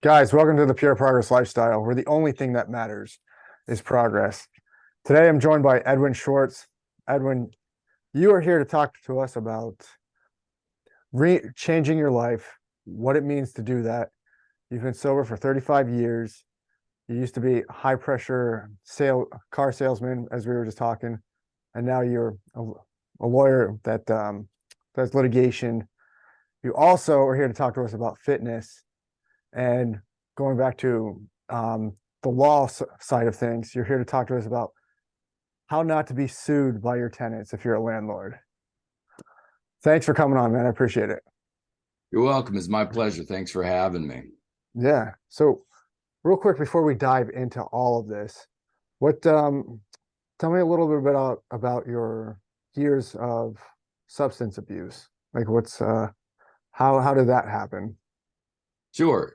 Guys, welcome to the Pure Progress Lifestyle, where the only thing that matters is progress. Today, I'm joined by Edwin Schwartz. Edwin, you are here to talk to us about changing your life, what it means to do that. You've been sober for 35 years. You used to be a high pressure car salesman, as we were just talking, and now you're a lawyer that does litigation. You also are here to talk to us about fitness. And going back to the law side of things, you're here to talk to us about how not to be sued by your tenants if you're a landlord. Thanks for coming on, man. I appreciate it. You're welcome. It's my pleasure. Thanks for having me. Yeah. So real quick, before we dive into all of this, tell me a little bit about your years of substance abuse. Like how did that happen? Sure.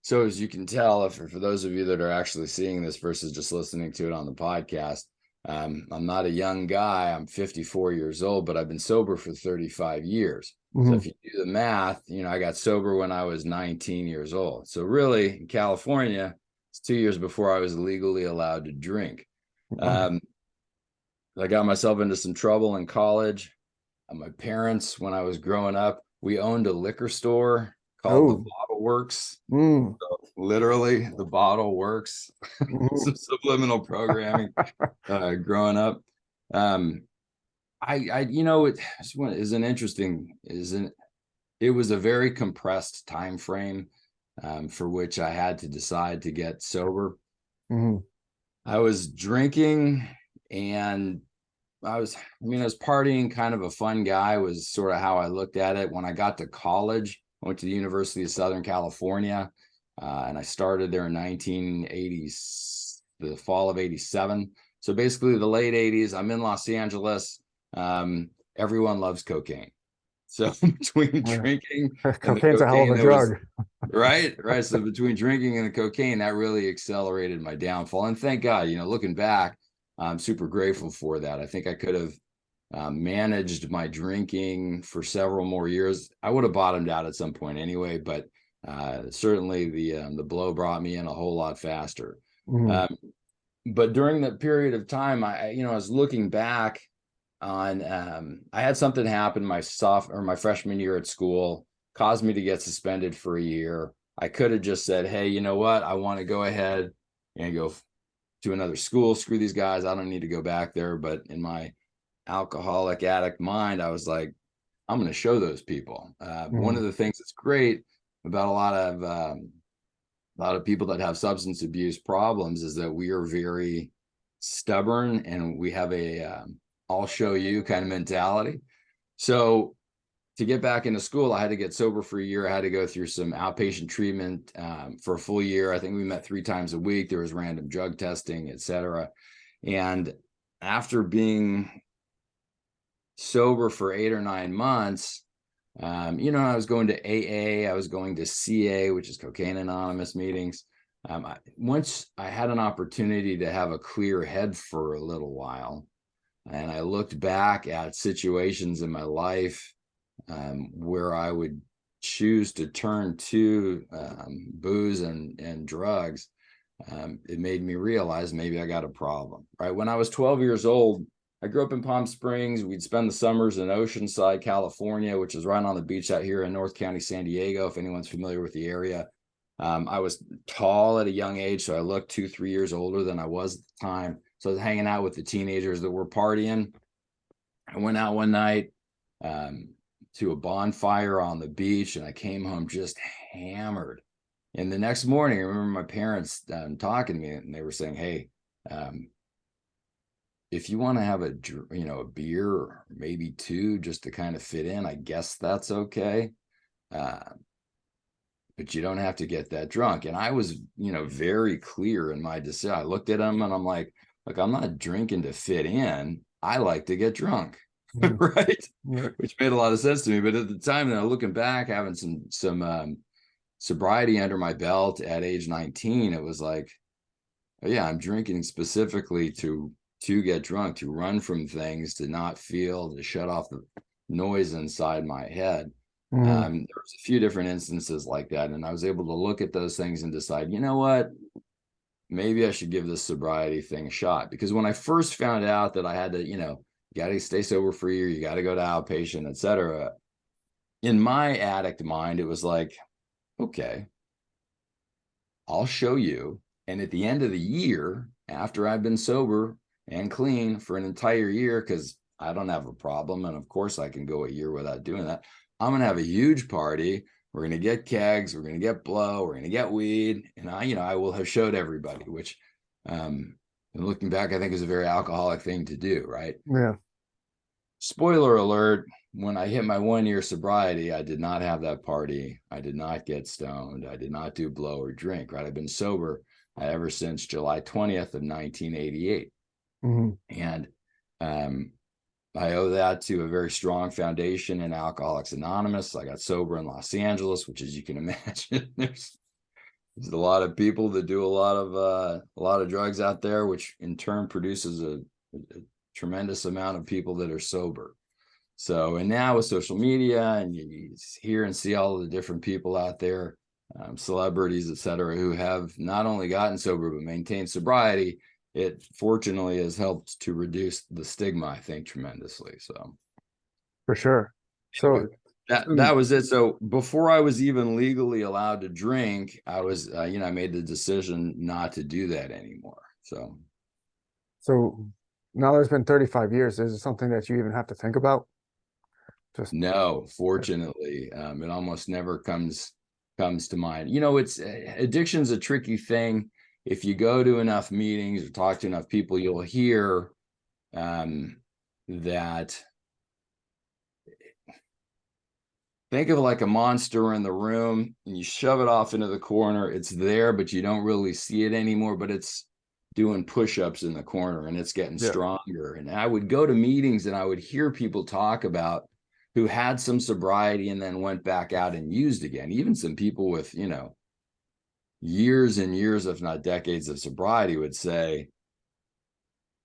So as you can tell, for those of you that are actually seeing this versus just listening to it on the podcast, I'm not a young guy. I'm 54 years old, but I've been sober for 35 years. So if you do the math, I got sober when I was 19 years old. So really, in California, it's 2 years before I was legally allowed to drink. I got myself into some trouble in college. My parents, when I was growing up, we owned a liquor store called the Bottle Works. So literally, the Bottle Works. Some subliminal programming growing up. It was a very compressed time frame for which I had to decide to get sober. I was drinking and I was partying, kind of a fun guy was sort of how I looked at it. When I got to college, I went to the University of Southern California, and I started there in 1980s, the fall of 87. So basically the late 80s, I'm in Los Angeles. Everyone loves cocaine. So between drinking and cocaine's a hell of a drug. Right. So between drinking and the cocaine, that really accelerated my downfall. And thank God, looking back, I'm super grateful for that. I think I could have managed my drinking for several more years. I would have bottomed out at some point anyway, but certainly the blow brought me in a whole lot faster. But during that period of time, I was looking back on, I had something happen my freshman year at school, caused me to get suspended for a year. I could have just said, hey, you know what? I want to go ahead and go to another school. Screw these guys. I don't need to go back there. But in my alcoholic addict mind, I was like, I'm going to show those people. One of the things that's great about a lot of people that have substance abuse problems is that we are very stubborn and we have a I'll show you kind of mentality. So to get back into school, I had to get sober for a year. I had to go through some outpatient treatment for a full year. I think we met 3 times a week. There was random drug testing, etc. And after being sober for 8 or 9 months, I was going to AA, I was going to CA, which is Cocaine Anonymous meetings. Once I had an opportunity to have a clear head for a little while, and I looked back at situations in my life where I would choose to turn to booze and drugs, it made me realize maybe I got a problem, right? When I was 12 years old, I grew up in Palm Springs. We'd spend the summers in Oceanside, California, which is right on the beach out here in North County, San Diego, if anyone's familiar with the area. I was tall at a young age, so I looked 2-3 years older than I was at the time. So I was hanging out with the teenagers that were partying. I went out one night to a bonfire on the beach, and I came home just hammered. And the next morning, I remember my parents talking to me, and they were saying, hey, if you want to have a beer or maybe 2 just to kind of fit in, I guess that's okay. But you don't have to get that drunk. And I was, very clear in my decision. I looked at them and I'm like, look, I'm not drinking to fit in. I like to get drunk. Right. Which made a lot of sense to me. But at the time, looking back, having some sobriety under my belt at age 19, it was like, oh, yeah, I'm drinking specifically to get drunk, to run from things, to not feel, to shut off the noise inside my head. Mhm. There was a few different instances like that, and I was able to look at those things and decide, you know what, maybe I should give this sobriety thing a shot. Because when I first found out that I had to, you know, you got to stay sober for a year, you got to go to outpatient, etc. In my addict mind, it was like, okay, I'll show you. And at the end of the year, after I've been sober and clean for an entire year, because I don't have a problem, and of course I can go a year without doing that, I'm gonna have a huge party. We're gonna get kegs, we're gonna get blow, we're gonna get weed, and I will have showed everybody, which and looking back, I think is a very alcoholic thing to do, right? Yeah. Spoiler alert, when I hit my 1 year sobriety, I did not have that party. I did not get stoned. I did not do blow or drink, right? I've been sober ever since July 20th of 1988. Mhm. And I owe that to a very strong foundation in Alcoholics Anonymous. I got sober in Los Angeles, which, as you can imagine, there's a lot of people that do a lot of drugs out there, which in turn produces a tremendous amount of people that are sober. So, and now with social media, and you hear and see all of the different people out there, celebrities, et cetera, who have not only gotten sober, but maintained sobriety, it fortunately has helped to reduce the stigma, I think, tremendously. So, For sure. So, that was it. So before I was even legally allowed to drink, I was, I made the decision not to do that anymore. So so now there's been 35 years. Is it something that you even have to think about? Just, no, fortunately, it almost never comes to mind. It's addiction's a tricky thing. If you go to enough meetings or talk to enough people, you'll hear that. Think of it like a monster in the room, and you shove it off into the corner. It's there, but you don't really see it anymore, but it's doing push-ups in the corner, and it's getting yeah. stronger. And I would go to meetings and I would hear people talk about who had some sobriety and then went back out and used again. Even some people with, years and years, if not decades of sobriety would say,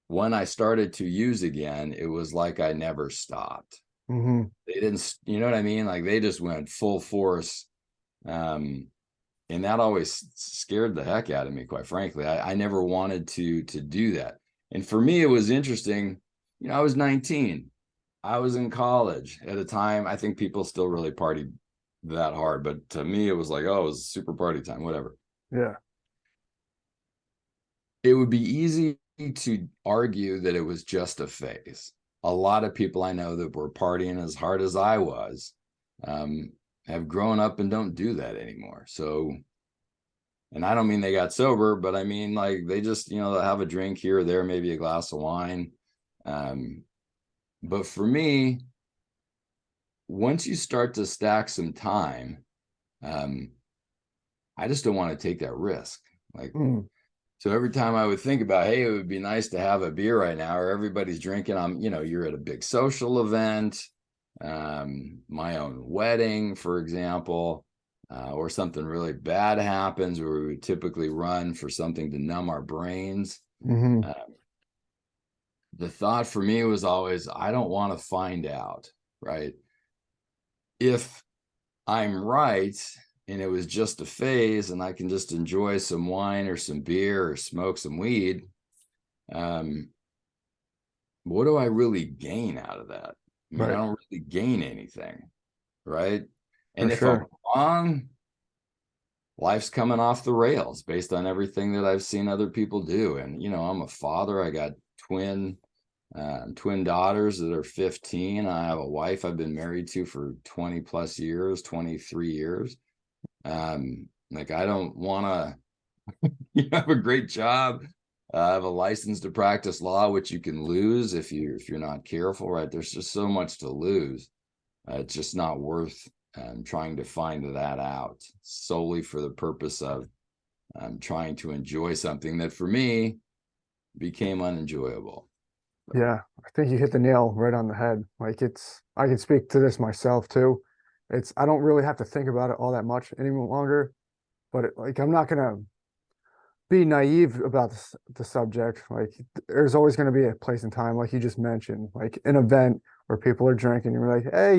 when I started to use again, it was like I never stopped. Mhm. They didn't, you know what I mean? Like they just went full force. And that always scared the heck out of me, quite frankly. I never wanted to do that. And for me, it was interesting. I was 19. I was in college at a time. I think people still really partied that hard, but to me, it was like, oh, it was super party time, whatever. Yeah. It would be easy to argue that it was just a phase. A lot of people I know that were partying as hard as I was have grown up and don't do that anymore. So, and I don't mean they got sober, but I mean like they just, they'll have a drink here or there, maybe a glass of wine. But for me, once you start to stack some time, I just don't want to take that risk. Like, Mhm. so every time I would think about, hey, it would be nice to have a beer right now, or everybody's drinking, you're at a big social event, my own wedding, for example, or something really bad happens where we would typically run for something to numb our brains. Mhm. The thought for me was always, I don't want to find out, right? If I'm right and it was just a phase and I can just enjoy some wine or some beer or smoke some weed, what do I really gain out of that? I mean, I Right. don't really gain anything, right? For And if I'm sure. wrong, life's coming off the rails based on everything that I've seen other people do. And, I'm a father. I got twin daughters that are 15. I have a wife I've been married to for 20 plus years, 23 years. Like I don't want to, you have a great job. I have a license to practice law, which you can lose if you're not careful, right? There's just so much to lose. It's just not worth trying to find that out solely for the purpose of trying to enjoy something that for me became unenjoyable. So, Yeah. I think you hit the nail right on the head. Like I can speak to this myself too. I don't really have to think about it all that much any longer, but like, I'm not gonna be naive about the subject. Like there's always going to be a place and time, like you just mentioned, like an event where people are drinking. You're like, hey,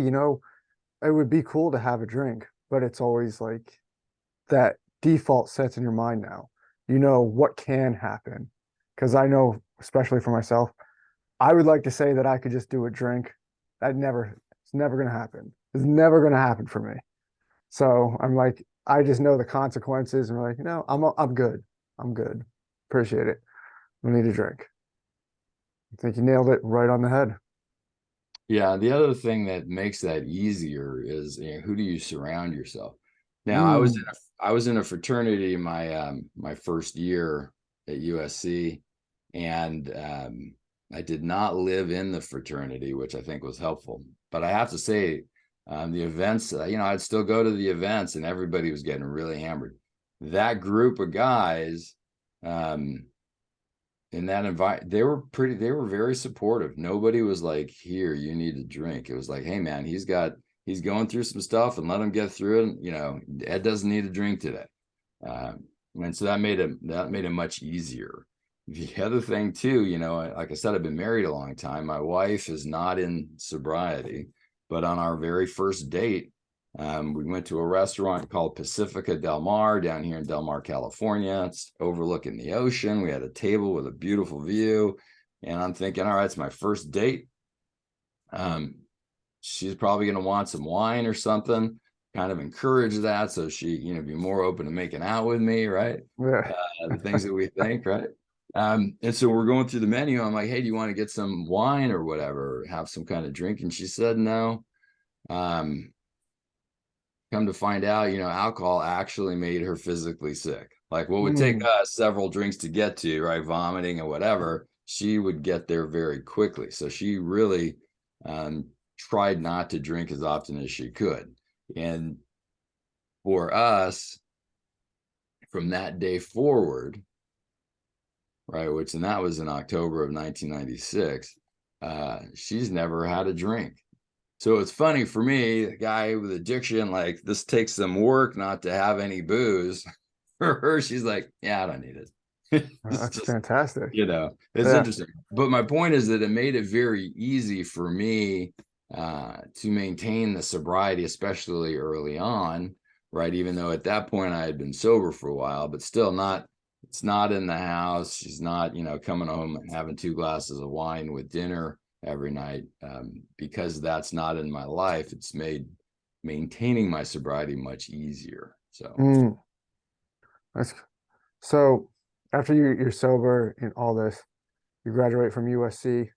it would be cool to have a drink, but it's always like that default sets in your mind now. You know what can happen. Because I know, especially for myself, I would like to say that I could just do a drink. It's never gonna happen. It's never gonna happen for me. So I'm like, I just know the consequences, and we're like, I'm good. I'm good. Appreciate it. I need a drink. I think you nailed it right on the head. Yeah, the other thing that makes that easier is, who do you surround yourself? Now, Mm, I was in a fraternity my first year at USC, and I did not live in the fraternity, which I think was helpful. But I have to say, the events, I'd still go to the events, and everybody was getting really hammered. That group of guys, um, in that environment, they were very supportive. Nobody was like, here, you need to drink. It was like, hey man, he's going through some stuff, and let him get through it. Ed doesn't need a drink today. And so that made it much easier. The other thing too, like I said, I've been married a long time. My wife is not in sobriety, but on our very first date, we went to a restaurant called Pacifica Del Mar down here in Del Mar, California. It's overlooking the ocean. We had a table with a beautiful view. And I'm thinking, all right, it's my first date. She's probably going to want some wine or something, kind of encourage that. So she, be more open to making out with me, right? yeah. The things that we think, right? And so we're going through the menu. I'm like, hey, do you want to get some wine or whatever, or have some kind of drink? And she said, no. Come to find out, alcohol actually made her physically sick. Like what would take Mm, us several drinks to get to, right? Vomiting or whatever, she would get there very quickly. So she really tried not to drink as often as she could. And for us, from that day forward, right, and that was in October of 1996, she's never had a drink. So it's funny for me, a guy with addiction, like this takes some work not to have any booze. For her, she's like, yeah, I don't need it. It's that's just, fantastic. it's Yeah. interesting. But my point is that it made it very easy for me to maintain the sobriety, especially early on, right? Even though at that point I had been sober for a while, but still it's not in the house. She's not, coming home and having 2 glasses of wine with dinner every night, because that's not in my life. It's made maintaining my sobriety much easier. So Mm, that's so after you're sober and all this, you graduate from USC.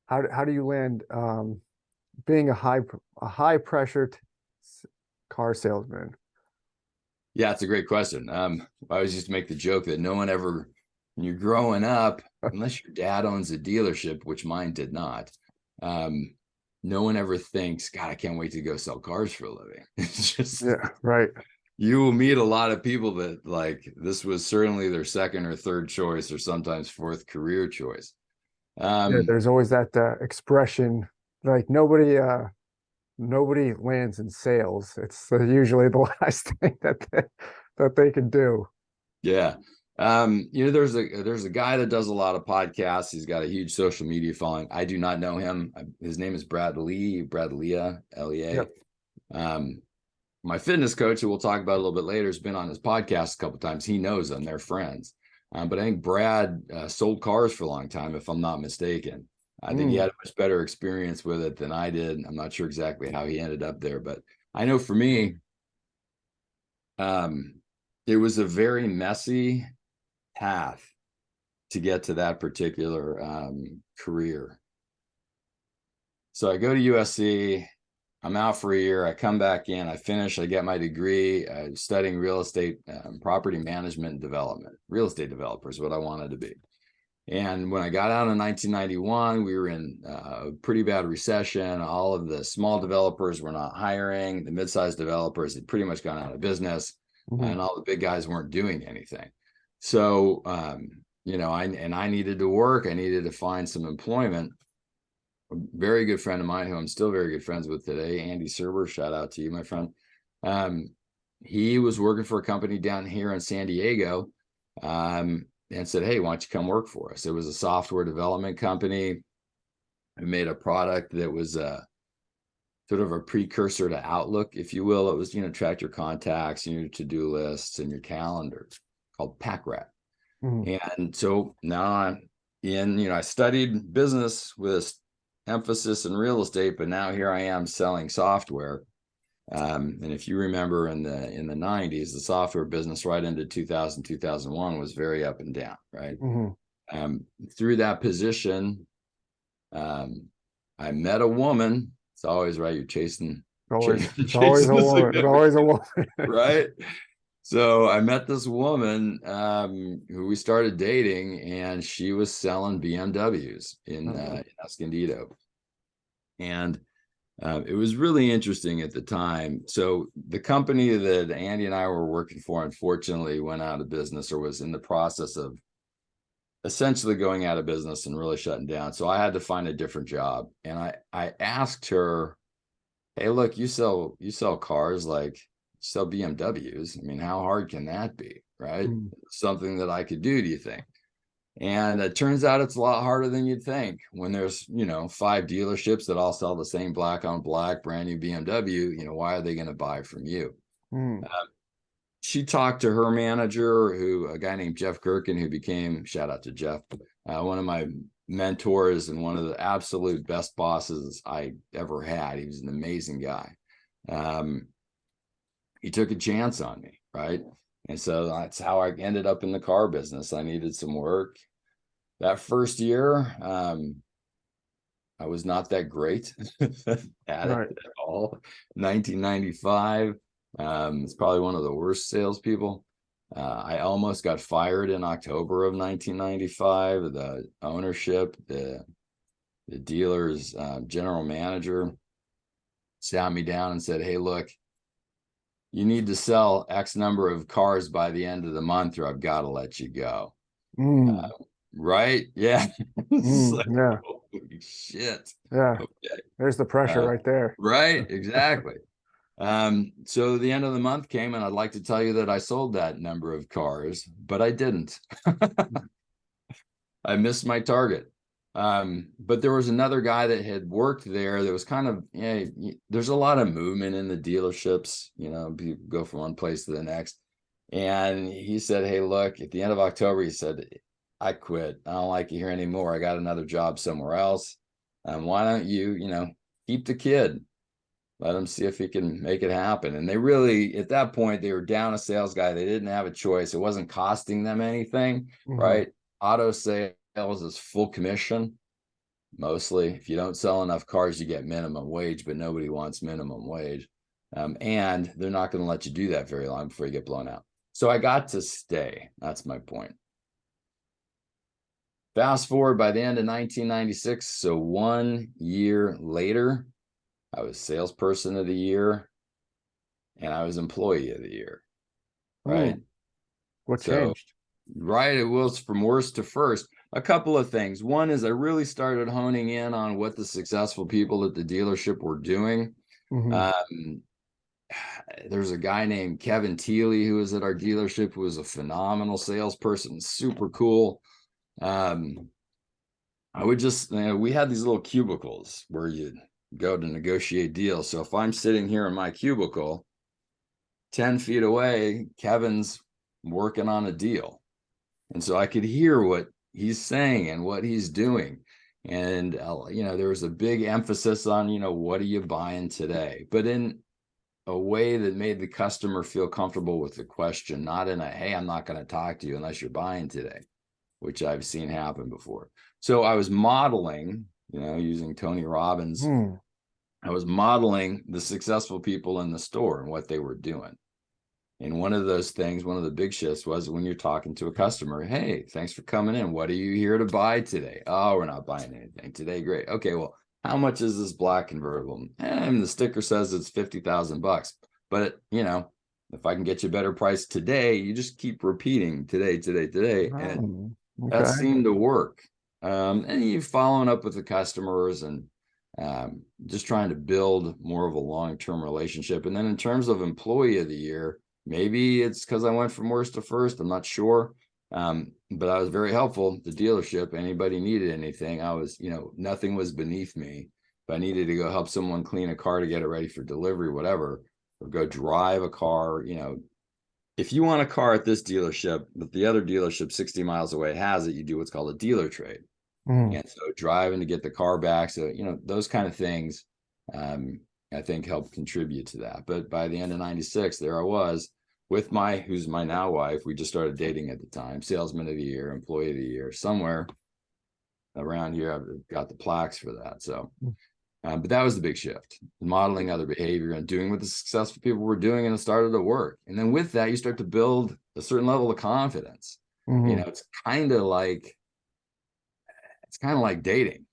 How do you land being a high pressure car salesman? yeah, it's a great question. I always used to make the joke that no one ever, when you're growing up, unless your dad owns a dealership, which mine did not, um, no one ever thinks, God, I can't wait to go sell cars for a living. It's just, Yeah, right. you will meet a lot of people that like this was certainly their second or third choice, or sometimes fourth career choice. Yeah, Um, there's always that expression like nobody lands in sales. It's usually the last thing that they can do. Yeah. There's a guy that does a lot of podcasts. He's got a huge social media following. I do not know him. His name is Brad Lea, Lea. Yep. Um, my fitness coach, who we'll talk about a little bit later, has been on his podcast a couple of times. He knows them; they're friends. But I think Brad sold cars for a long time, if I'm not mistaken. I think he Mm, had a much better experience with it than I did. I'm not sure exactly how he ended up there, but I know for me, um, it was a very messy path to get to that particular career. So I go to USC. I'm out for a year. I come back in. I finish. I get my degree studying real estate, property management and development. Real estate developer is what I wanted to be. And when I got out in 1991, we were in a pretty bad recession. All of the small developers were not hiring. The mid-sized developers had pretty much gone out of business, mhm. and all the big guys weren't doing anything. So, I needed to work. I needed to find some employment. A very good friend of mine, who I'm still very good friends with today, Andy Serber, shout out to you, my friend. Um, he was working for a company down here in San Diego, and said, hey, why don't you come work for us? It was a software development company. We made a product that was sort of a precursor to Outlook, if you will. It was, track your contacts and your to-do lists and your calendar, called Pack Rat. And so now I'm in, I studied business with emphasis in real estate, but now here I am selling software. And if you remember in the 90s, the software business right into 2000, 2001 was very up and down, right? Through that position, I met a woman. It's always right. You're chasing. It's always a woman. It's always a woman. Right. So I met this woman who we started dating, and she was selling BMWs in Escondido. And it was really interesting at the time. So the company that Andy and I were working for, unfortunately, went out of business, or was in the process of essentially going out of business and really shutting down. So I had to find a different job. And I asked her, hey, look, you sell cars, like, you sell BMWs. I mean, how hard can that be? Right? Something that I could do, do you think? And it turns out it's a lot harder than you'd think when there's, 5 dealerships that all sell the same black on black brand new BMW. Why are they going to buy from you? She talked to her manager, a guy named Jeff Gherkin, who became, shout out to Jeff, one of my mentors and one of the absolute best bosses I ever had. He was an amazing guy. He took a chance on me, right? And so that's how I ended up in the car business. I needed some work. That first year, I was not that great at it at all. 1995, it's probably one of the worst salespeople. I almost got fired in October of 1995. The ownership, the dealer's general manager sat me down and said, hey, look, you need to sell X number of cars by the end of the month, or I've got to let you go. Right? Yeah. Like, yeah. Holy shit. Yeah. Okay. There's the pressure right there. Right. Exactly. So the end of the month came, and I'd like to tell you that I sold that number of cars, but I didn't. I missed my target. But there was another guy that had worked there that was kind of, there's a lot of movement in the dealerships, people go from one place to the next. And he said, hey, look, at the end of October, he said, I quit. I don't like you here anymore. I got another job somewhere else. Why don't you, keep the kid? Let him see if he can make it happen. And they really, at that point, they were down a sales guy. They didn't have a choice. It wasn't costing them anything, right? Auto sales is full commission. Mostly, if you don't sell enough cars, you get minimum wage, but nobody wants minimum wage. And they're not going to let you do that very long before you get blown out. So I got to stay. That's my point. Fast forward, by the end of 1996, so 1 year later, I was salesperson of the year, and I was employee of the year. Right? What changed? Right, it was from worst to first. A couple of things. One is I really started honing in on what the successful people at the dealership were doing. There's a guy named Kevin Teely who was at our dealership, who was a phenomenal salesperson, super cool. I would just, we had these little cubicles where you'd go to negotiate deals. So if I'm sitting here in my cubicle, 10 feet away, Kevin's working on a deal. And so I could hear what he's saying and what he's doing. And, there was a big emphasis on, what are you buying today? But in a way that made the customer feel comfortable with the question, not in a, hey, I'm not going to talk to you unless you're buying today, which I've seen happen before. So I was modeling, using Tony Robbins, I was modeling the successful people in the store and what they were doing. And one of those things, one of the big shifts was when you're talking to a customer, hey, thanks for coming in. What are you here to buy today? Oh, we're not buying anything today. Great. Okay, well, how much is this black convertible? And the sticker says it's $50,000. But, if I can get you a better price today, you just keep repeating today. And that seemed to work. And you following up with the customers and just trying to build more of a long-term relationship. And then in terms of employee of the year, maybe it's because I went from worst to first. I'm not sure. But I was very helpful. The dealership, anybody needed anything, I was, nothing was beneath me. I needed to go help someone clean a car to get it ready for delivery, whatever, or go drive a car, if you want a car at this dealership, but the other dealership 60 miles away has it, you do what's called a dealer trade. Mm. And so driving to get the car back. So, those kind of things, I think helped contribute to that. But by the end of 96, there I was with who's my now wife. We just started dating at the time, salesman of the year, employee of the year, somewhere around here. I've got the plaques for that. So, but that was the big shift, modeling other behavior and doing what the successful people were doing, and it started to work. And then with that, you start to build a certain level of confidence. Mm-hmm. It's kind of like dating,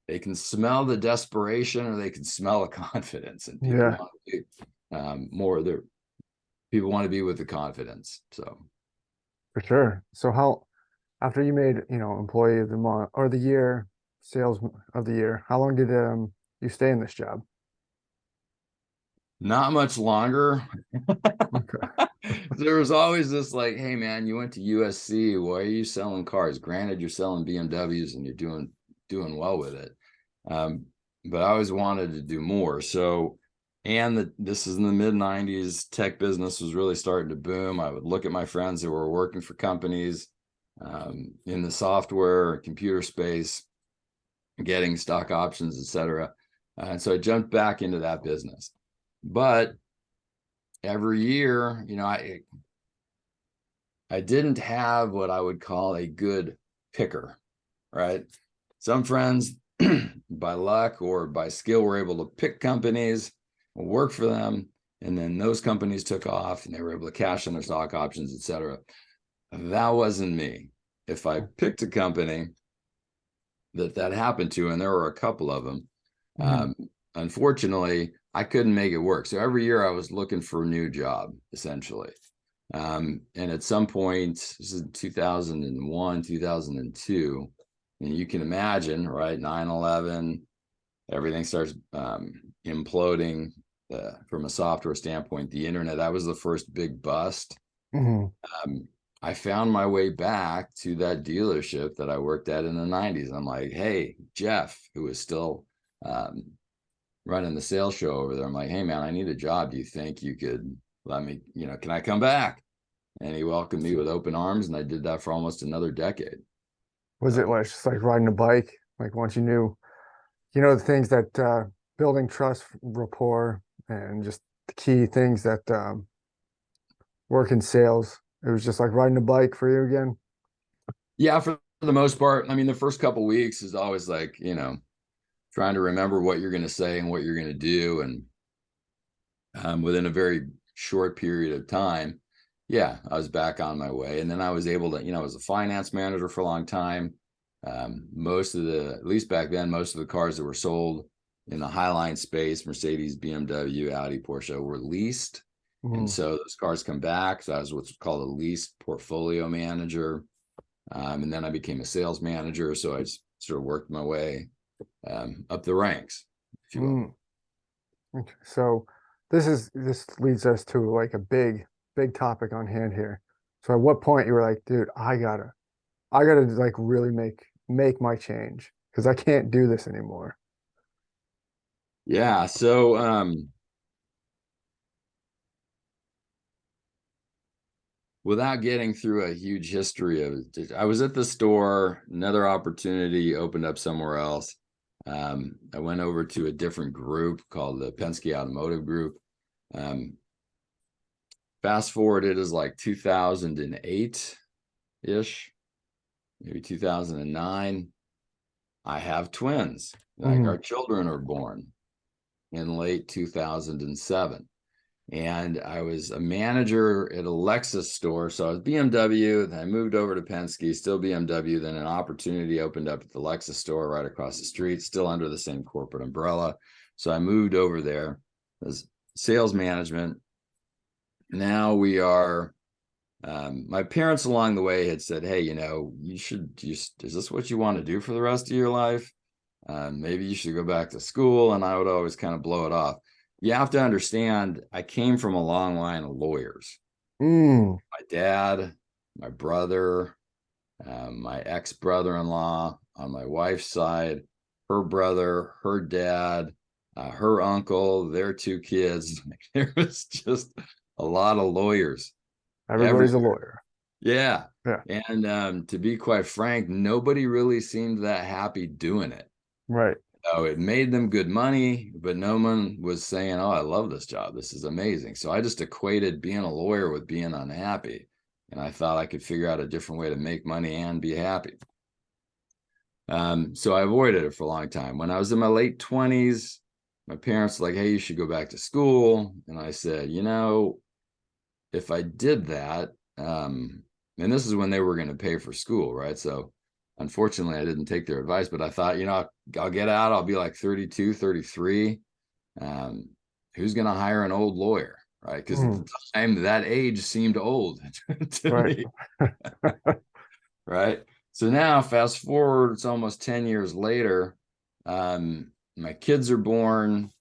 they can smell the desperation or they can smell the confidence, and people Yeah, want to be people want to be with the confidence. So for sure. So after you made, employee of the month or the year, sales of the year, how long did you stay in this job? not much longer. Okay. There was always this like, hey man, you went to USC, why are you selling cars? Granted, you're selling BMWs and you're doing well with it. But I always wanted to do more. So, and this is in the mid 90s, tech business was really starting to boom. I would look at my friends who were working for companies in the software or computer space, getting stock options, etc. And so I jumped back into that business. But every year, I didn't have what I would call a good picker, right? Some friends, by luck or by skill, were able to pick companies, work for them, and then those companies took off and they were able to cash in their stock options, etc. That wasn't me. If I picked a company that happened to, and there were a couple of them, unfortunately, I couldn't make it work. So every year I was looking for a new job, essentially. And at some point, this is 2001, 2002, and you can imagine, right? 9/11, everything starts imploding from a software standpoint. The internet, that was the first big bust. Mm-hmm. I found my way back to that dealership that I worked at in the 90s. I'm like, hey, Jeff, who was still running the sales show over there. I'm like, hey, man, I need a job. Do you think you could let me, can I come back? And he welcomed me with open arms. And I did that for almost another decade. Was it like just like riding a bike? Like once you knew, the things that building trust, rapport, and just the key things that work in sales. It was just like riding a bike for you again. Yeah, for the most part. I mean, the first couple of weeks is always like, trying to remember what you're going to say and what you're going to do. And within a very short period of time, yeah, I was back on my way. And then I was able to, I was a finance manager for a long time. At least back then, most of the cars that were sold in the Highline space, Mercedes, BMW, Audi, Porsche, were leased. And so those cars come back. So I was what's called a lease portfolio manager. And then I became a sales manager. So I just sort of worked my way up the ranks, if you will. Okay. So this leads us to like a big topic on hand here. So at what point you were like, dude, I gotta like really make my change because I can't do this anymore. Yeah. So without getting through a huge history of it, I was at the store, another opportunity opened up somewhere else. I went over to a different group called the Penske Automotive Group. Fast forward, it is like 2008-ish, maybe 2009. I have twins. Like our children are born in late 2007. And I was a manager at a Lexus store. So I was BMW, then I moved over to Penske, still BMW. Then an opportunity opened up at the Lexus store right across the street, still under the same corporate umbrella. So I moved over there as sales management. Now we are, my parents along the way had said, hey, you should is this what you want to do for the rest of your life? Maybe you should go back to school. And I would always kind of blow it off. You have to understand, I came from a long line of lawyers. Mm. My dad, my brother, my ex-brother-in-law on my wife's side, her brother, her dad, her uncle, their two kids. There was just a lot of lawyers Everybody's a everywhere. lawyer. Yeah. Yeah. And to be quite frank, nobody really seemed that happy doing it. Right. So it made them good money, but no one was saying, "Oh, I love this job. This is amazing." So I just equated being a lawyer with being unhappy. And I thought I could figure out a different way to make money and be happy. So I avoided it for a long time. When I was in my late 20s, my parents were like, "Hey, you should go back to school." And I said, if I did that, and this is when they were going to pay for school, right? So unfortunately, I didn't take their advice, but I thought, I'll get out. I'll be like 32, 33. Who's going to hire an old lawyer, right? Because at the time, that age seemed old to me, right? So now, fast forward, it's almost 10 years later. My kids are born.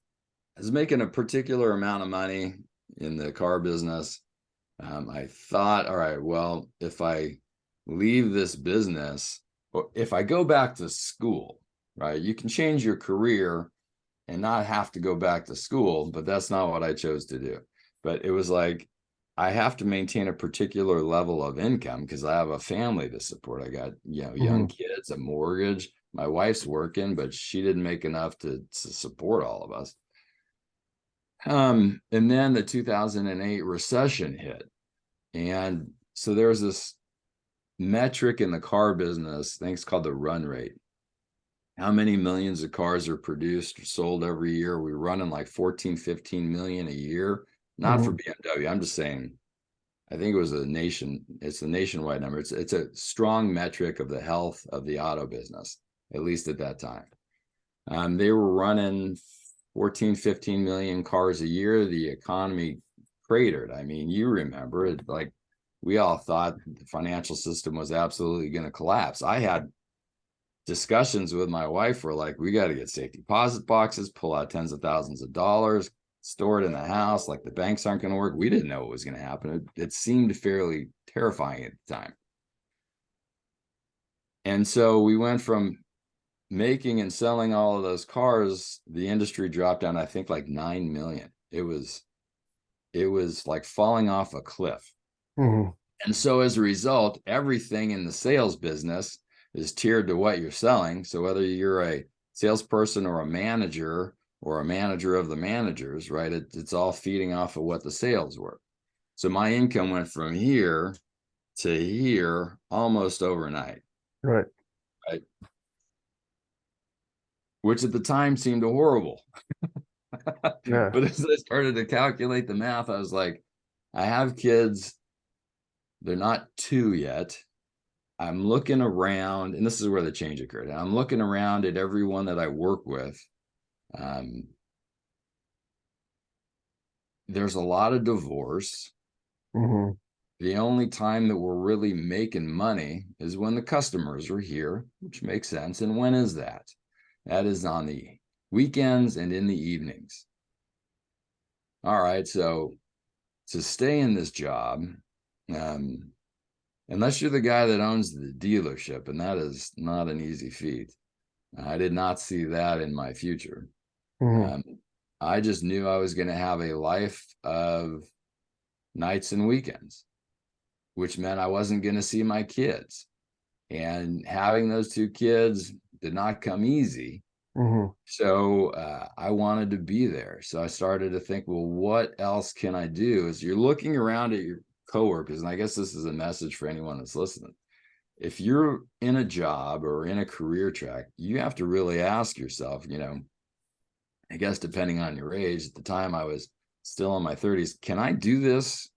I was making a particular amount of money in the car business. I thought, all right, well, if I leave this business, or if I go back to school, right, you can change your career and not have to go back to school, but that's not what I chose to do. But it was like, I have to maintain a particular level of income because I have a family to support. I got, young kids, a mortgage. My wife's working, but she didn't make enough to support all of us. And then the 2008 recession hit. And so there's this metric in the car business, things called the run rate. How many millions of cars are produced or sold every year? We're running like 14, 15 million a year. Not for BMW. I'm just saying, I think it's a nationwide number. It's a strong metric of the health of the auto business, at least at that time. They were running 14, 15 million cars a year. The economy cratered. I mean, you remember it, like we all thought the financial system was absolutely going to collapse. I had discussions with my wife where like, we got to get safety deposit boxes, pull out tens of thousands of dollars, store it in the house. Like the banks aren't going to work. We didn't know what was going to happen. It seemed fairly terrifying at the time. And so we went from making and selling all of those cars, the industry dropped down, I think like 9 million. It was like falling off a cliff. And so as a result, everything in the sales business is tiered to what you're selling. So whether you're a salesperson or a manager of the managers, right? It's all feeding off of what the sales were. So my income went from here to here almost overnight. Right. Which at the time seemed horrible. Yeah. But as I started to calculate the math, I was like, I have kids. They're not 2 yet. I'm looking around, and this is where the change occurred. I'm looking around at everyone that I work with. There's a lot of divorce. The only time that we're really making money is when the customers are here, which makes sense. And when is that? That is on the weekends and in the evenings. All right, so to stay in this job, unless you're the guy that owns the dealership, and that is not an easy feat. I did not see that in my future. I just knew I was going to have a life of nights and weekends, which meant I wasn't going to see my kids. And having those 2 kids did not come easy. So I wanted to be there. So I started to think, well, what else can I do? As you're looking around at your coworkers, and I guess this is a message for anyone that's listening. If you're in a job or in a career track, you have to really ask yourself, I guess depending on your age, at the time I was still in my 30s, can I do this?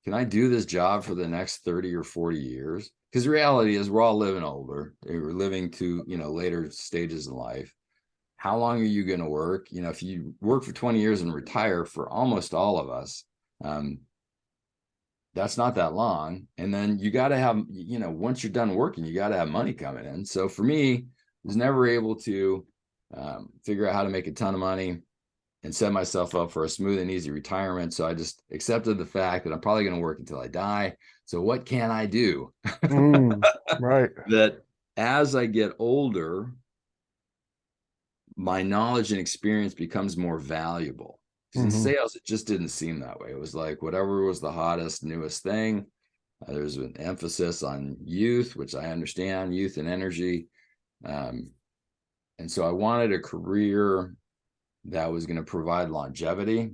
Can I do this job for the next 30 or 40 years? Because the reality is we're all living older. We're living to, later stages in life. How long are you going to work? If you work for 20 years and retire, for almost all of us, that's not that long. And then you got to have, once you're done working, you got to have money coming in. So for me, I was never able to figure out how to make a ton of money and set myself up for a smooth and easy retirement. So I just accepted the fact that I'm probably going to work until I die. So what can I do? Right. That as I get older, my knowledge and experience becomes more valuable. Because in sales, it just didn't seem that way. It was like whatever was the hottest, newest thing. There's an emphasis on youth, which I understand, youth and energy. And so I wanted a career that was going to provide longevity,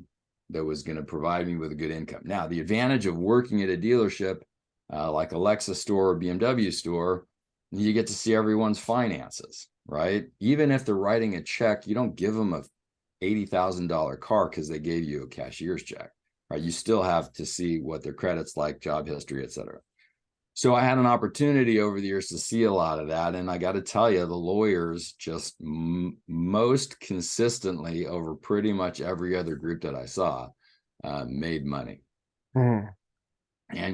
that was going to provide me with a good income. Now, the advantage of working at a dealership like a Lexus store or BMW store, you get to see everyone's finances, right? Even if they're writing a check, you don't give them a $80,000 car because they gave you a cashier's check, right? You still have to see what their credit's like, job history, et cetera. So I had an opportunity over the years to see a lot of that. And I got to tell you, the lawyers just most consistently over pretty much every other group that I saw made money and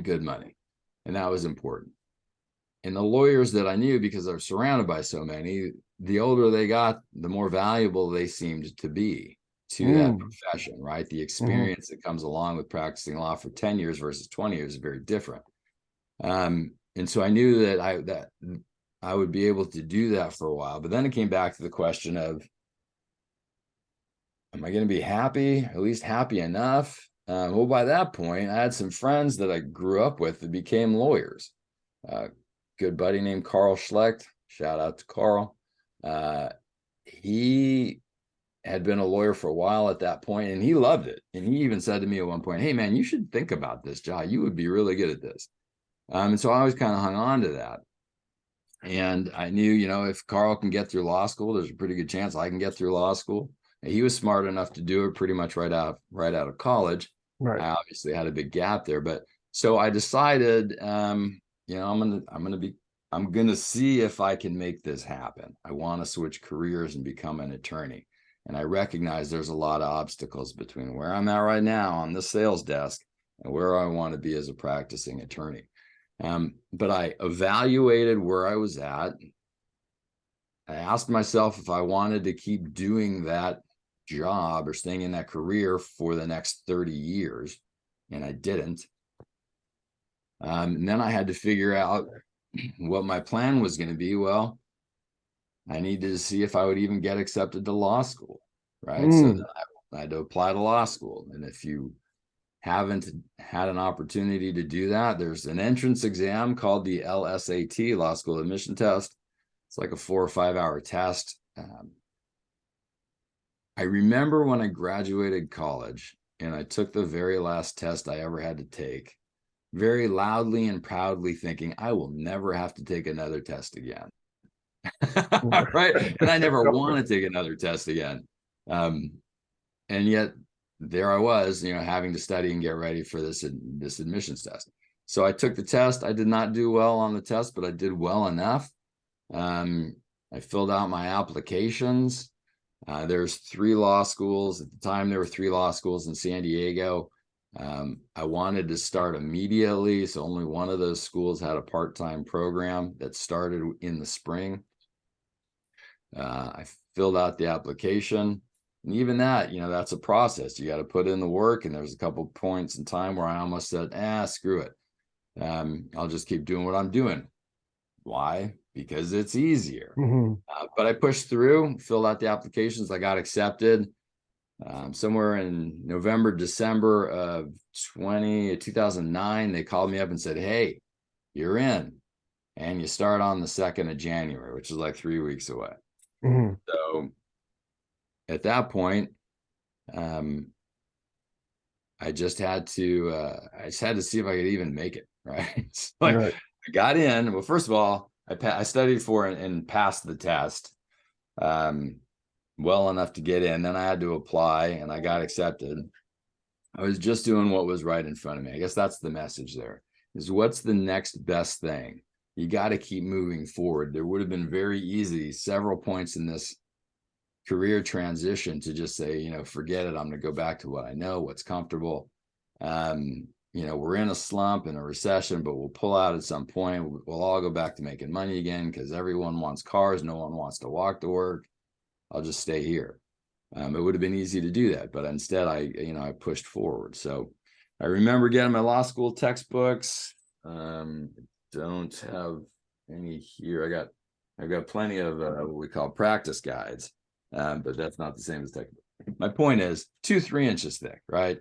good money. And that was important. And the lawyers that I knew, because I was surrounded by so many, the older they got, the more valuable they seemed to be to that profession, right? The experience that comes along with practicing law for 10 years versus 20 years is very different. And so I knew that I would be able to do that for a while. But then it came back to the question of, am I going to be happy, at least happy enough? Well, by that point, I had some friends that I grew up with that became lawyers. Good buddy named Carl Schlecht. Shout out to Carl. He had been a lawyer for a while at that point, and he loved it. And he even said to me at one point, "Hey, man, you should think about this job. You would be really good at this." And so I always kind of hung on to that. And I knew, if Carl can get through law school, there's a pretty good chance I can get through law school. And he was smart enough to do it pretty much right out of college. Right. I obviously had a big gap there, but so I decided, I'm gonna see if I can make this happen. I want to switch careers and become an attorney. And I recognize there's a lot of obstacles between where I'm at right now on the sales desk and where I want to be as a practicing attorney. But I evaluated where I was at. I asked myself if I wanted to keep doing that job or staying in that career for the next 30 years, and I didn't. And then I had to figure out what my plan was going to be. Well, I needed to see if I would even get accepted to law school, right? So then I had to apply to law school. And if you haven't had an opportunity to do that, there's an entrance exam called the LSAT, Law School Admission Test. It's like a 4 or 5 hour test. I remember when I graduated college and I took the very last test I ever had to take, very loudly and proudly thinking, I will never have to take another test again. Right? And I never want to take another test again. And yet there I was, having to study and get ready for this admissions test. So I took the test. I did not do well on the test, but I did well enough. I filled out my applications. There's 3 law schools. At the time, there were 3 law schools in San Diego. I wanted to start immediately. So only one of those schools had a part-time program that started in the spring. I filled out the application. And even that, that's a process. You got to put in the work. And there's a couple points in time where I almost said, screw it. I'll just keep doing what I'm doing. Why? Because it's easier. But I pushed through, filled out the applications. I got accepted. Somewhere in November, December of 2009, they called me up and said, hey, you're in. And you start on the 2nd of January, which is like 3 weeks away. So at that point, I just had to see if I could even make it. Right. So I got in. Well, first of all, I studied for and passed the test well enough to get in. Then I had to apply and I got accepted. I was just doing what was right in front of me. I guess that's the message there, is what's the next best thing? You got to keep moving forward. There would have been very easy several points in this career transition to just say, forget it. I'm going to go back to what I know, what's comfortable. We're in a slump and a recession, but we'll pull out at some point. We'll all go back to making money again because everyone wants cars. No one wants to walk to work. I'll just stay here. It would have been easy to do that, but instead I pushed forward. So I remember getting my law school textbooks. Don't have any here. I've got plenty of what we call practice guides. but that's not the same as textbook. My point is 2-3 inches thick, right?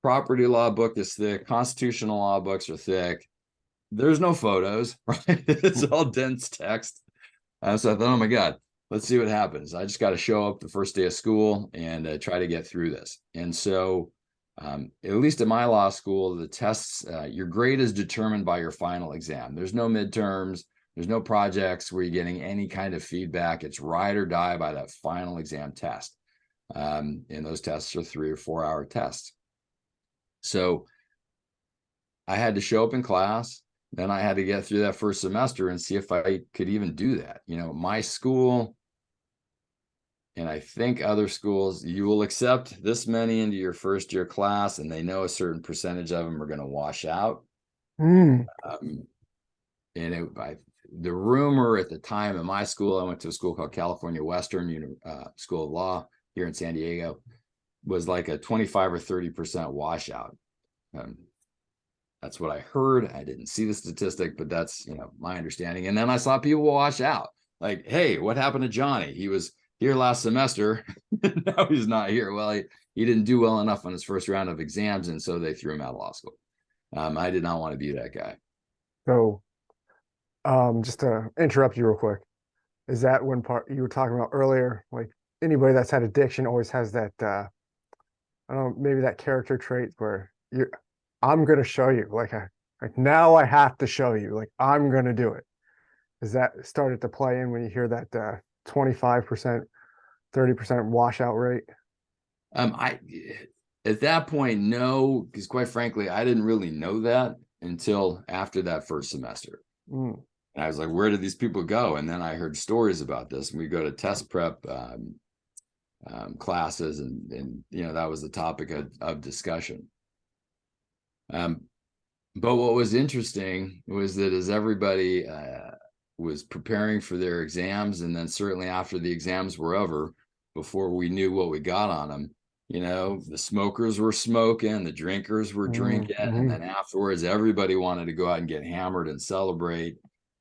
Property law book is thick. Constitutional law books are thick. There's no photos, right? It's all dense text. So I thought, oh my God, let's see what happens. I just got to show up the first day of school and try to get through this. And so, at least at my law school, the tests, your grade is determined by your final exam. There's no midterms. There's no projects where you're getting any kind of feedback. It's ride or die by that final exam test. And those tests are 3 or 4 hour tests. So I had to show up in class. Then I had to get through that first semester and see if I could even do that. My school, and I think other schools, you will accept this many into your first year class, and they know a certain percentage of them are going to wash out. Mm. The rumor at the time in my school, I went to a school called California Western School of Law here in San Diego, was like a 25 or 30% washout. That's what I heard. I didn't see the statistic, but that's, my understanding. And then I saw people wash out. Like, hey, what happened to Johnny? He was here last semester. Now he's not here. Well, he didn't do well enough on his first round of exams, and so they threw him out of law school. I did not want to be that guy. So, just to interrupt you real quick, is that one part you were talking about earlier? Like anybody that's had addiction always has that, I don't know, maybe that character trait where I'm going to show you, like now I have to show you, like I'm going to do it. Is that started to play in when you hear that 25%, 30% washout rate? At that point, no, because quite frankly, I didn't really know that until after that first semester. And I was like, where did these people go? And then I heard stories about this, and we go to test prep classes, and that was the topic of discussion. But what was interesting was that as everybody was preparing for their exams, and then certainly after the exams were over, before we knew what we got on them, the smokers were smoking, the drinkers were drinking, and then afterwards, everybody wanted to go out and get hammered and celebrate,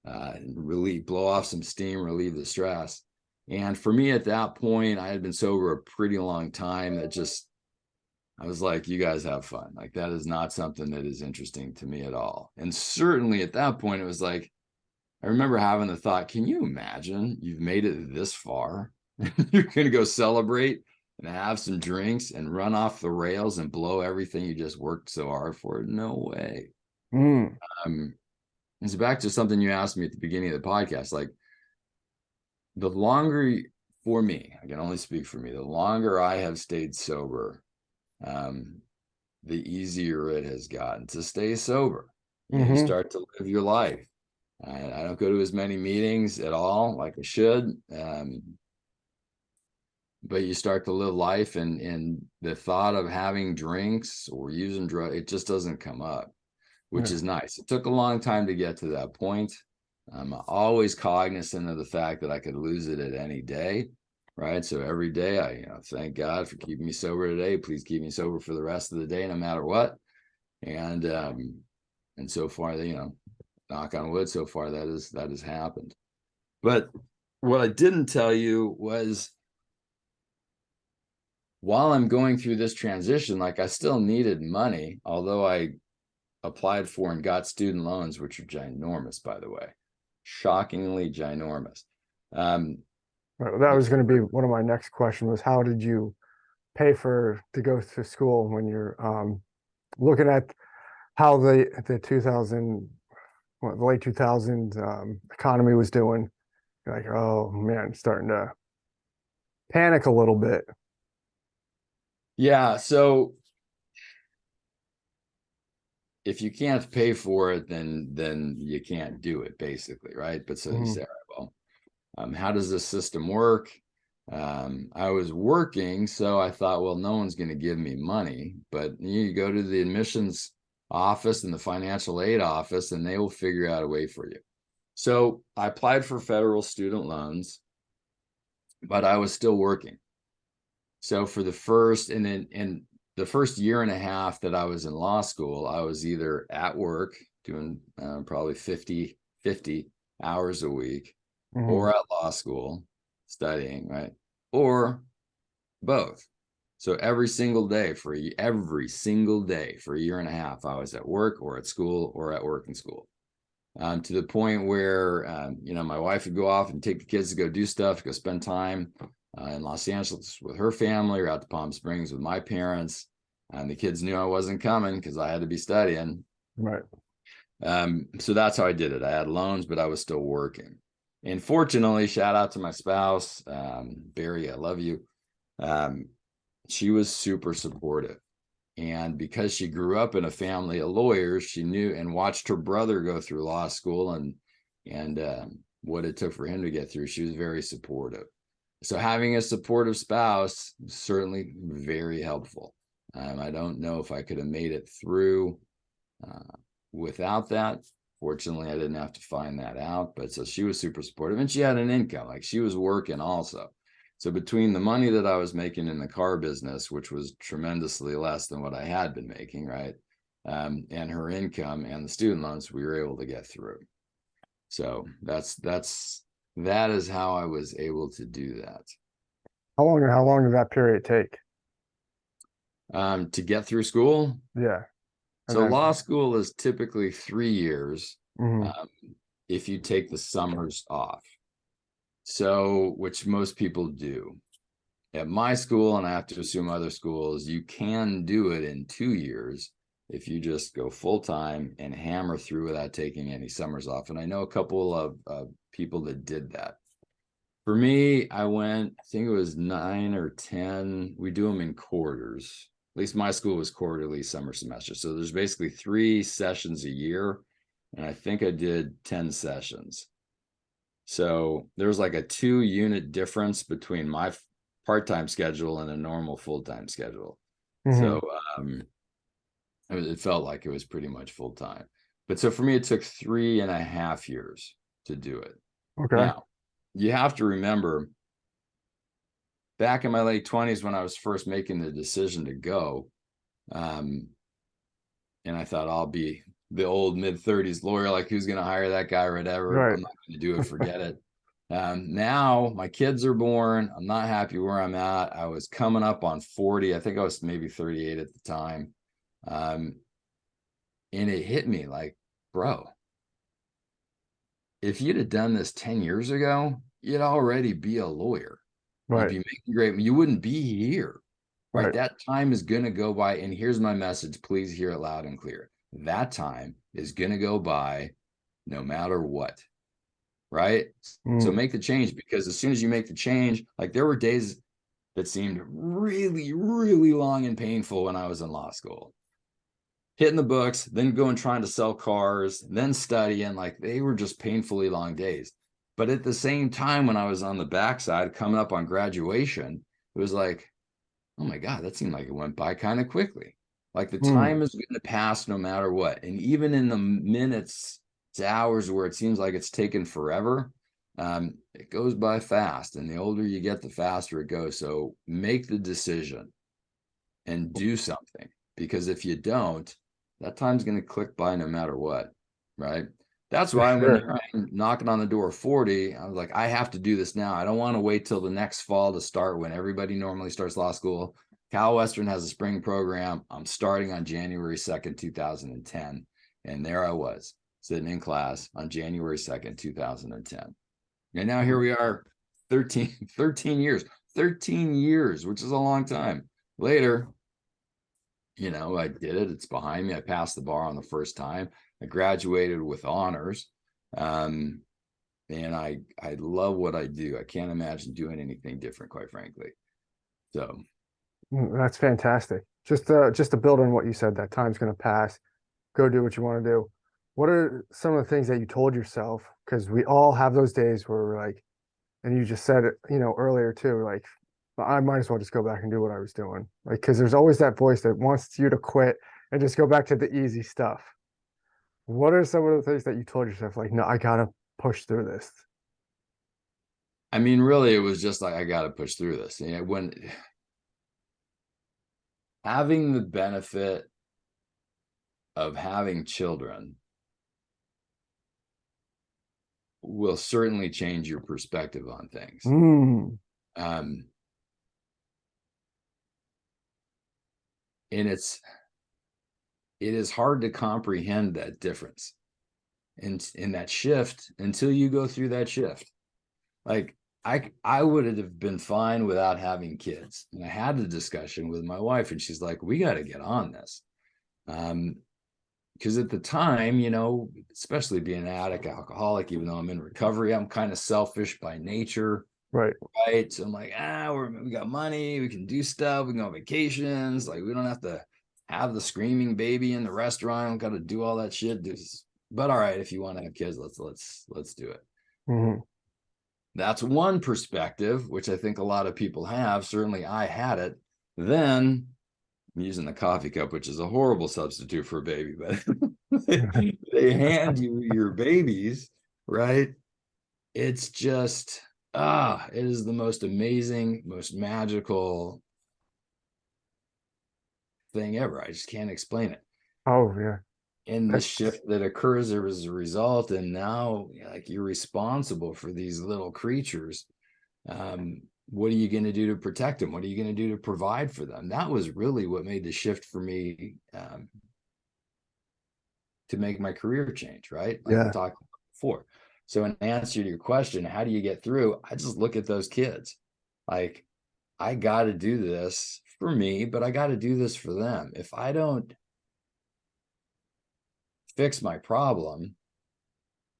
and blow off some steam, relieve the stress. And for me at that point, I had been sober a pretty long time. I was like, you guys have fun. Like, that is not something that is interesting to me at all. And certainly at that point, it was like, I remember having the thought, can you imagine you've made it this far? You're going to go celebrate and have some drinks and run off the rails and blow everything you just worked so hard for? No way. It's back to something you asked me at the beginning of the podcast. Like, the longer, for me, I can only speak for me, the longer I have stayed sober, the easier it has gotten to stay sober. You start to live your life. I don't go to as many meetings at all like I should, but you start to live life, and the thought of having drinks or using drugs, it just doesn't come up, which is nice. It took a long time to get to that point. I'm always cognizant of the fact that I could lose it at any day. Right. So every day I, thank God for keeping me sober today. Please keep me sober for the rest of the day, no matter what. And so far, knock on wood, so far that has happened. But what I didn't tell you was, while I'm going through this transition, like, I still needed money, although I applied for and got student loans, which are ginormous, by the way, shockingly ginormous. That was going to be one of my next questions, was how did you pay to go to school when you're looking at how the late 2000s economy was doing? You're like, oh man, starting to panic a little bit. Yeah. So if you can't pay for it, then you can't do it, basically, right? But so you say, all right, well, how does this system work? I was working, so I thought, well, no one's going to give me money, but you go to the admissions office and the financial aid office, and they will figure out a way for you. So I applied for federal student loans, but I was still working. So for the first year and a half that I was in law school, I was either at work doing probably 50 hours a week, or at law school studying, right? or both. So every single day for a year and a half, I was at work or at school or at work and school. To the point where, my wife would go off and take the kids to go do stuff, go spend time in Los Angeles with her family or out to Palm Springs with my parents. And the kids knew I wasn't coming because I had to be studying. Right. So that's how I did it. I had loans, but I was still working. And fortunately, shout out to my spouse, Barry, I love you. She was super supportive. And because she grew up in a family of lawyers, she knew and watched her brother go through law school and what it took for him to get through. She was very supportive. So having a supportive spouse was certainly very helpful. I don't know if I could have made it through without that. Fortunately, I didn't have to find that out. But so she was super supportive, and she had an income. Like, she was working also. So between the money that I was making in the car business, which was tremendously less than what I had been making, right, and her income and the student loans, we were able to get through. So that is how I was able to do that. How long did that period take? To get through school. Yeah. And So then, law school is typically 3 years mhm, if you take the summers off. So, which most people do. At my school, and I have to assume other schools, you can do it in 2 years if you just go full time and hammer through without taking any summers off. And I know a couple of people that did that. For me, I think it was 9 or 10. We do them in quarters. At least my school was quarterly summer semester. So there's basically 3 sessions a year. And I think I did 10 sessions. So there's like a 2-unit difference between my part-time schedule and a normal full-time schedule. mhm. So it felt like it was pretty much full-time. But so for me, it took 3.5 years to do it. Okay. Now, you have to remember, back in my late 20s when I was first making the decision to go, and I thought, I'll be the old mid-30s lawyer, like, who's going to hire that guy or whatever. Right. I'm not going to do it, forget it. Now my kids are born. I'm not happy where I'm at. I was coming up on 40. I think I was maybe 38 at the time. And it hit me like, bro, if you'd have done this 10 years ago, you'd already be a lawyer. Right. You'd be making great. You wouldn't be here, right? Right. That time is going to go by. And here's my message. Please hear it loud and clear. That time is going to go by no matter what. Right. So make the change, because as soon as you make the change, like, there were days that seemed really, really long and painful when I was in law school, hitting the books, then going, trying to sell cars, then studying. Like, they were just painfully long days. But at the same time, when I was on the backside coming up on graduation, it was like, oh my God, that seemed like it went by kind of quickly. Like, the time is going to pass no matter what. And even in the minutes to hours where it seems like it's taken forever, it goes by fast. And the older you get, the faster it goes. So make the decision and do something, because if you don't, that time's going to click by no matter what, right? That's why when I'm knocking on the door of 40, I was like, I have to do this now. I don't want to wait till the next fall to start, when everybody normally starts law school. Cal Western has a spring program. I'm starting on January 2nd, 2010. And there I was, sitting in class on January 2nd, 2010. And now here we are, 13 years, which is a long time later. I did it. It's behind me. I passed the bar on the first time. I graduated with honors. And I love what I do. I can't imagine doing anything different, quite frankly. So That's fantastic. Just to build on what you said, that time's going to pass. Go do what you want to do. What are some of the things that you told yourself? Because we all have those days where we're like, and you just said it, earlier too, like, I might as well just go back and do what I was doing. Like, because there's always that voice that wants you to quit and just go back to the easy stuff. What are some of the things that you told yourself, like, no, I gotta push through this? I mean, really, it was just like, I got to push through this. When having the benefit of having children will certainly change your perspective on things. And it is hard to comprehend that difference and in that shift until you go through that shift. Like I would have been fine without having kids. And I had a discussion with my wife, and she's like, we got to get on this. Because at the time, you know, especially being an addict, alcoholic, even though I'm in recovery, I'm kind of selfish by nature. Right. Right. So I'm like, we got money, we can do stuff, we can go on vacations. Like, we don't have to have the screaming baby in the restaurant. Got to do all that shit. But all right, if you want to have kids, let's do it. Mm-hmm. That's one perspective, which I think a lot of people have. Certainly I had it. Then I'm using the coffee cup, which is a horrible substitute for a baby, but they hand you your babies, right? It's just, it is the most amazing, most magical thing ever. I just can't explain it. Oh yeah. And the That's shift that occurs there as a result, and now like you're responsible for these little creatures. What are you going to do to protect them? What are you going to do to provide for them? That was really what made the shift for me, to make my career change, right? Like we yeah. talked about before. So in answer to your question, how do you get through? I just look at those kids. Like, I got to do this for me, but I got to do this for them. If I don't fix my problem,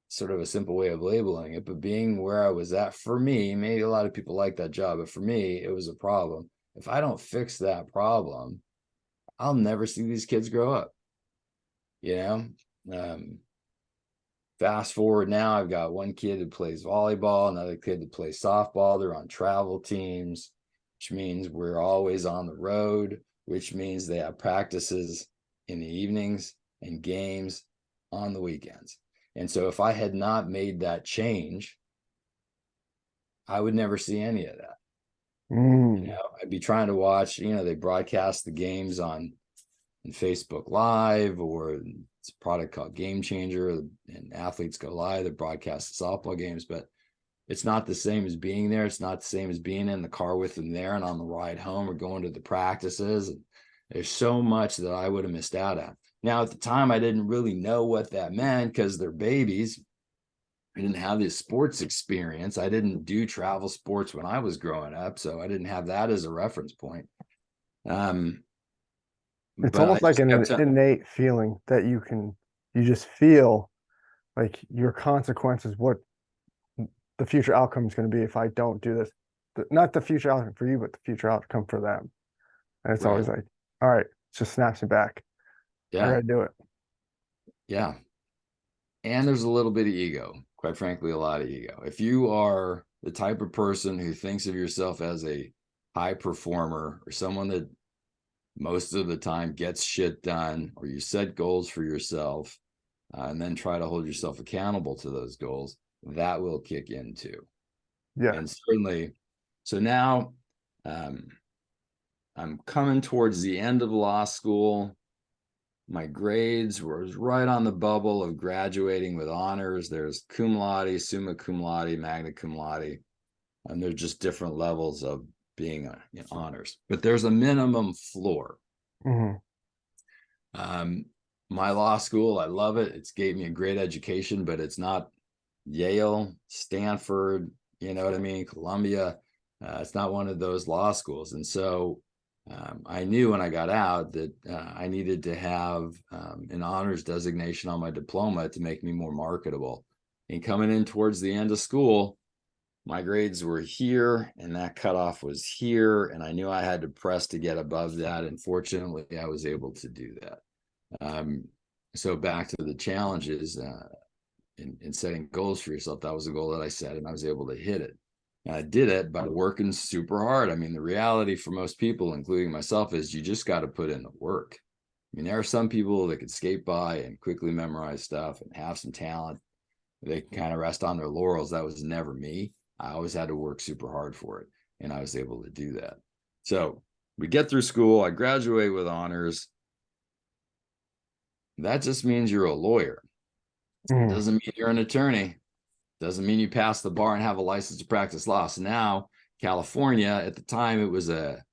sort of a simple way of labeling it, but being where I was at for me, maybe a lot of people like that job, but for me, it was a problem. If I don't fix that problem, I'll never see these kids grow up. You know, fast forward now, I've got one kid who plays volleyball, another kid that plays softball. They're on travel teams, which means we're always on the road, which means they have practices in the evenings and games on the weekends. And so if I had not made that change, I would never see any of that. You know, I'd be trying to watch, you know, they broadcast the games on Facebook Live, or it's a product called Game Changer, and Athletes Go Live that broadcast the softball games, but it's not the same as being there. It's not the same as being in the car with them there and on the ride home or going to the practices. And there's so much that I would have missed out on. Now, at the time, I didn't really know what that meant because they're babies. I didn't have this sports experience. I didn't do travel sports when I was growing up, so I didn't have that as a reference point. It's But I almost like just an kept innate feeling that you just feel like your consequences, what the future outcome is going to be if I don't do this. Not the future outcome for you, but the future outcome for them. And it's always right. like, all right, it just snaps me back. I Yeah. gotta do it. Yeah. And there's a little bit of ego, quite frankly, a lot of ego. If you are the type of person who thinks of yourself as a high performer or someone that most of the time gets shit done, or you set goals for yourself and then try to hold yourself accountable to those goals, that will kick in too. Yeah. And certainly, so now I'm coming towards the end of law school. My grades were right on the bubble of graduating with honors. There's cum laude, summa cum laude, magna cum laude, and there's just different levels of being in honors. But there's a minimum floor. Mm-hmm. My law school, I love it. It's gave me a great education, but it's not Yale, Stanford, you know what I mean, Columbia. It's not one of those law schools. And so I knew when I got out that I needed to have an honors designation on my diploma to make me more marketable. And coming in towards the end of school, my grades were here and that cutoff was here. And I knew I had to press to get above that. And fortunately, I was able to do that. So back to the challenges in setting goals for yourself, that was a goal that I set and I was able to hit it. And I did it by working super hard. I mean, the reality for most people, including myself, is you just got to put in the work. I mean, there are some people that could skate by and quickly memorize stuff and have some talent. They can kind of rest on their laurels. That was never me. I always had to work super hard for it. And I was able to do that. So we get through school. I graduate with honors. That just means you're a lawyer. It doesn't mean you're an attorney. Doesn't mean you pass the bar and have a license to practice law. So now California, at the time, it was a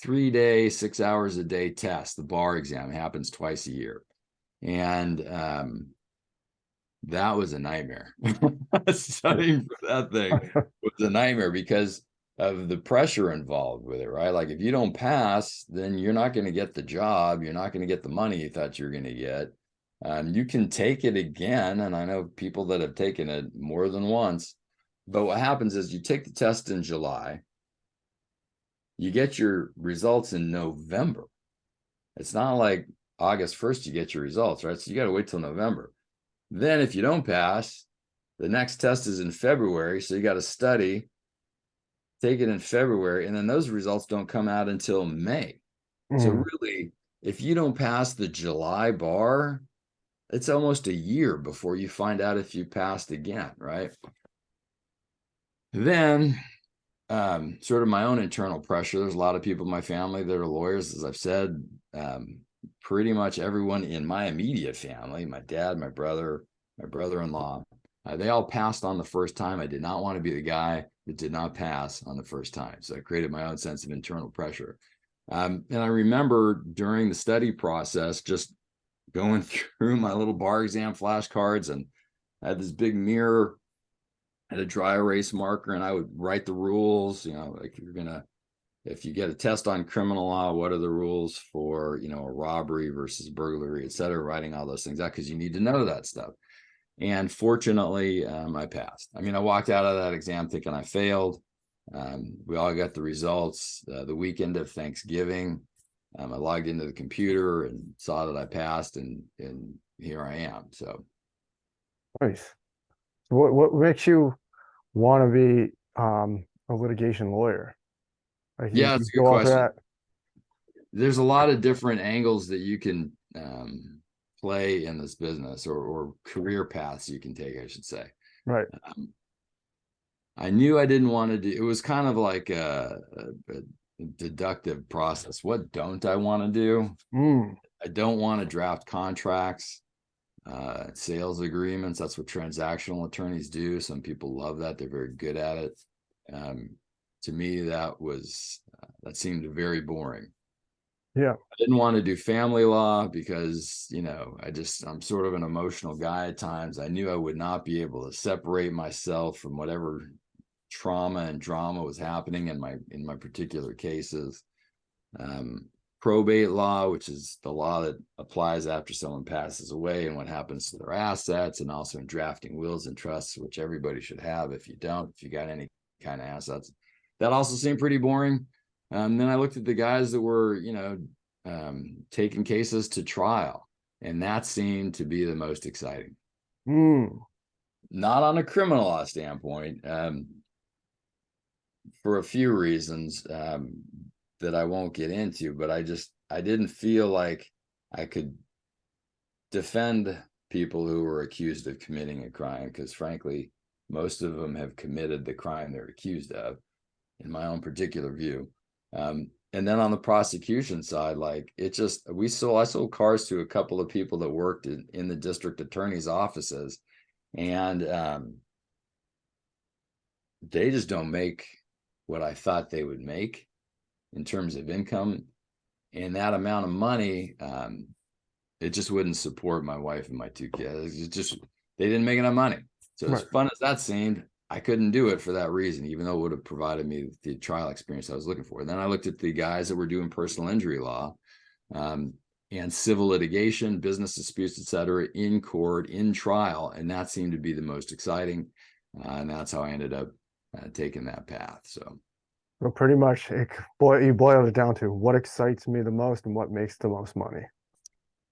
3-day, 6 hours a day test. The bar exam happens twice a year. And that was a nightmare. Studying for that thing was a nightmare because of the pressure involved with it, right? Like if you don't pass, then you're not going to get the job. You're not going to get the money you thought you were going to get. You can take it again. And I know people that have taken it more than once. But what happens is you take the test in July, you get your results in November. It's not like August 1st, you get your results, right? So you got to wait till November. Then if you don't pass, the next test is in February. So you got to study, take it in February, and then those results don't come out until May. So really, if you don't pass the July bar, it's almost a year before you find out if you passed again, right? Then sort of my own internal pressure. There's a lot of people in my family that are lawyers, as I've said. Pretty much everyone in my immediate family, my dad, my brother, my brother-in-law, they all passed on the first time. I did not want to be the guy that did not pass on the first time. So I created my own sense of internal pressure. And I remember during the study process, just going through my little bar exam flashcards, and I had this big mirror, had a dry erase marker, and I would write the rules, like if you get a test on criminal law, what are the rules for, a robbery versus burglary, et cetera, writing all those things out because you need to know that stuff. And fortunately, I passed. I mean, I walked out of that exam thinking I failed. We all got the results the weekend of Thanksgiving. I logged into the computer and saw that I passed, and here I am. So Nice. What makes you want to be a litigation lawyer? Like yeah, you that's a good go off question. that. There's a lot of different angles that you can play in this business, or career paths you can take, I should say. Right. I knew I didn't want to do, it was kind of like a deductive process. What don't I want to do? I don't want to draft contracts, sales agreements. That's what transactional attorneys do. Some people love that. They're very good at it. To me, that seemed very boring. Yeah. I didn't want to do family law because, I'm sort of an emotional guy at times. I knew I would not be able to separate myself from whatever trauma and drama was happening in my particular cases. Probate law, which is the law that applies after someone passes away and what happens to their assets, and also in drafting wills and trusts, which everybody should have. If you got any kind of assets, that also seemed pretty boring. Then I looked at the guys that were, taking cases to trial, and that seemed to be the most exciting. Not on a criminal law standpoint, for a few reasons that I won't get into, but I didn't feel like I could defend people who were accused of committing a crime, because frankly, most of them have committed the crime they're accused of, in my own particular view. And then on the prosecution side, like I sold cars to a couple of people that worked in the district attorney's offices, and they just don't make what I thought they would make in terms of income. And that amount of money, it just wouldn't support my wife and my two kids. They didn't make enough money. So as fun as that seemed, I couldn't do it for that reason, even though it would have provided me the trial experience I was looking for. And then I looked at the guys that were doing personal injury law and civil litigation, business disputes, et cetera, in court, in trial. And that seemed to be the most exciting. And that's how I ended up taking that path. So pretty much you boiled it down to what excites me the most and what makes the most money.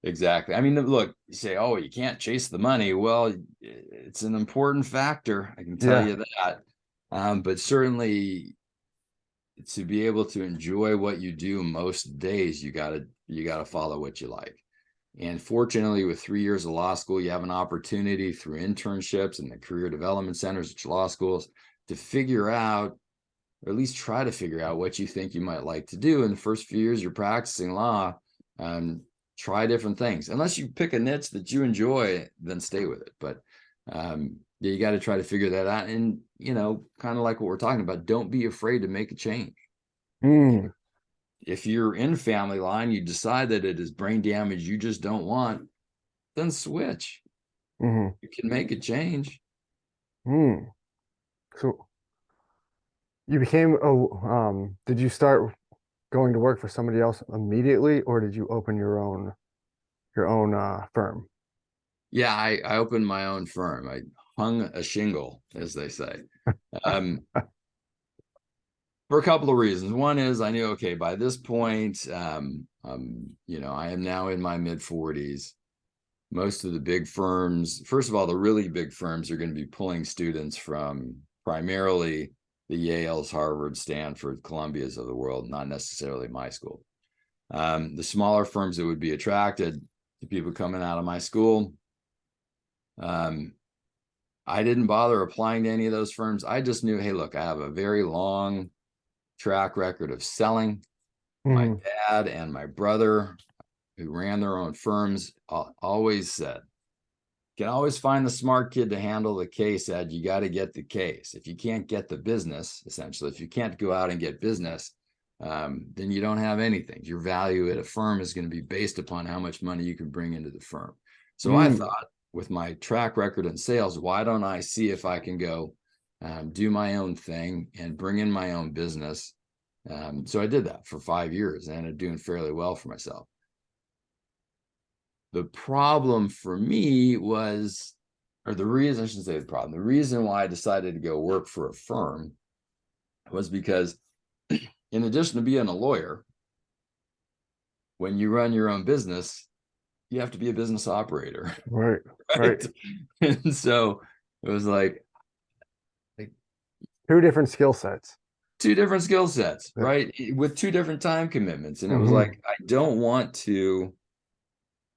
Exactly. I mean, look, you say, oh, you can't chase the money. Well, it's an important factor, I can tell you that. But certainly to be able to enjoy what you do most days, you gotta follow what you like. And fortunately, with 3 years of law school, you have an opportunity through internships and the career development centers at law schools to figure out, or at least try to figure out, what you think you might like to do. In the first few years you're practicing law, try different things. Unless you pick a niche that you enjoy, then stay with it. But you got to try to figure that out. And, kind of like what we're talking about, don't be afraid to make a change. if you're in family line, you decide that it is brain damage you just don't want, then switch. Mm-hmm. You can make a change. Mm. So you became did you start going to work for somebody else immediately, or did you open your own firm? Yeah, I opened my own firm. I hung a shingle, as they say. Um, for a couple of reasons. One is I knew, okay, by this point, I am now in my mid 40s. Most of the big firms, first of all, the really big firms are going to be pulling students from primarily the Yales, Harvard, Stanford, Columbias of the world, not necessarily my school. The smaller firms that would be attracted to people coming out of my school, I didn't bother applying to any of those firms. I just knew, hey, look, I have a very long track record of selling. My Mm-hmm. dad and my brother, who ran their own firms, always said, you can always find the smart kid to handle the case, Ed. You got to get the case. If you can't get the business, essentially, if you can't go out and get business, then you don't have anything. Your value at a firm is going to be based upon how much money you can bring into the firm. So I Mm. thought, with my track record in sales, why don't I see if I can go do my own thing and bring in my own business? So I did that for 5 years and ended up doing fairly well for myself. The problem for me was, or the reason, I shouldn't say the problem, the reason why I decided to go work for a firm was because in addition to being a lawyer, when you run your own business, you have to be a business operator. Right, right. Right. And so it was like Two different skill sets. two different skill sets, Yeah. right? With two different time commitments. And it was Mm-hmm. like, I don't want to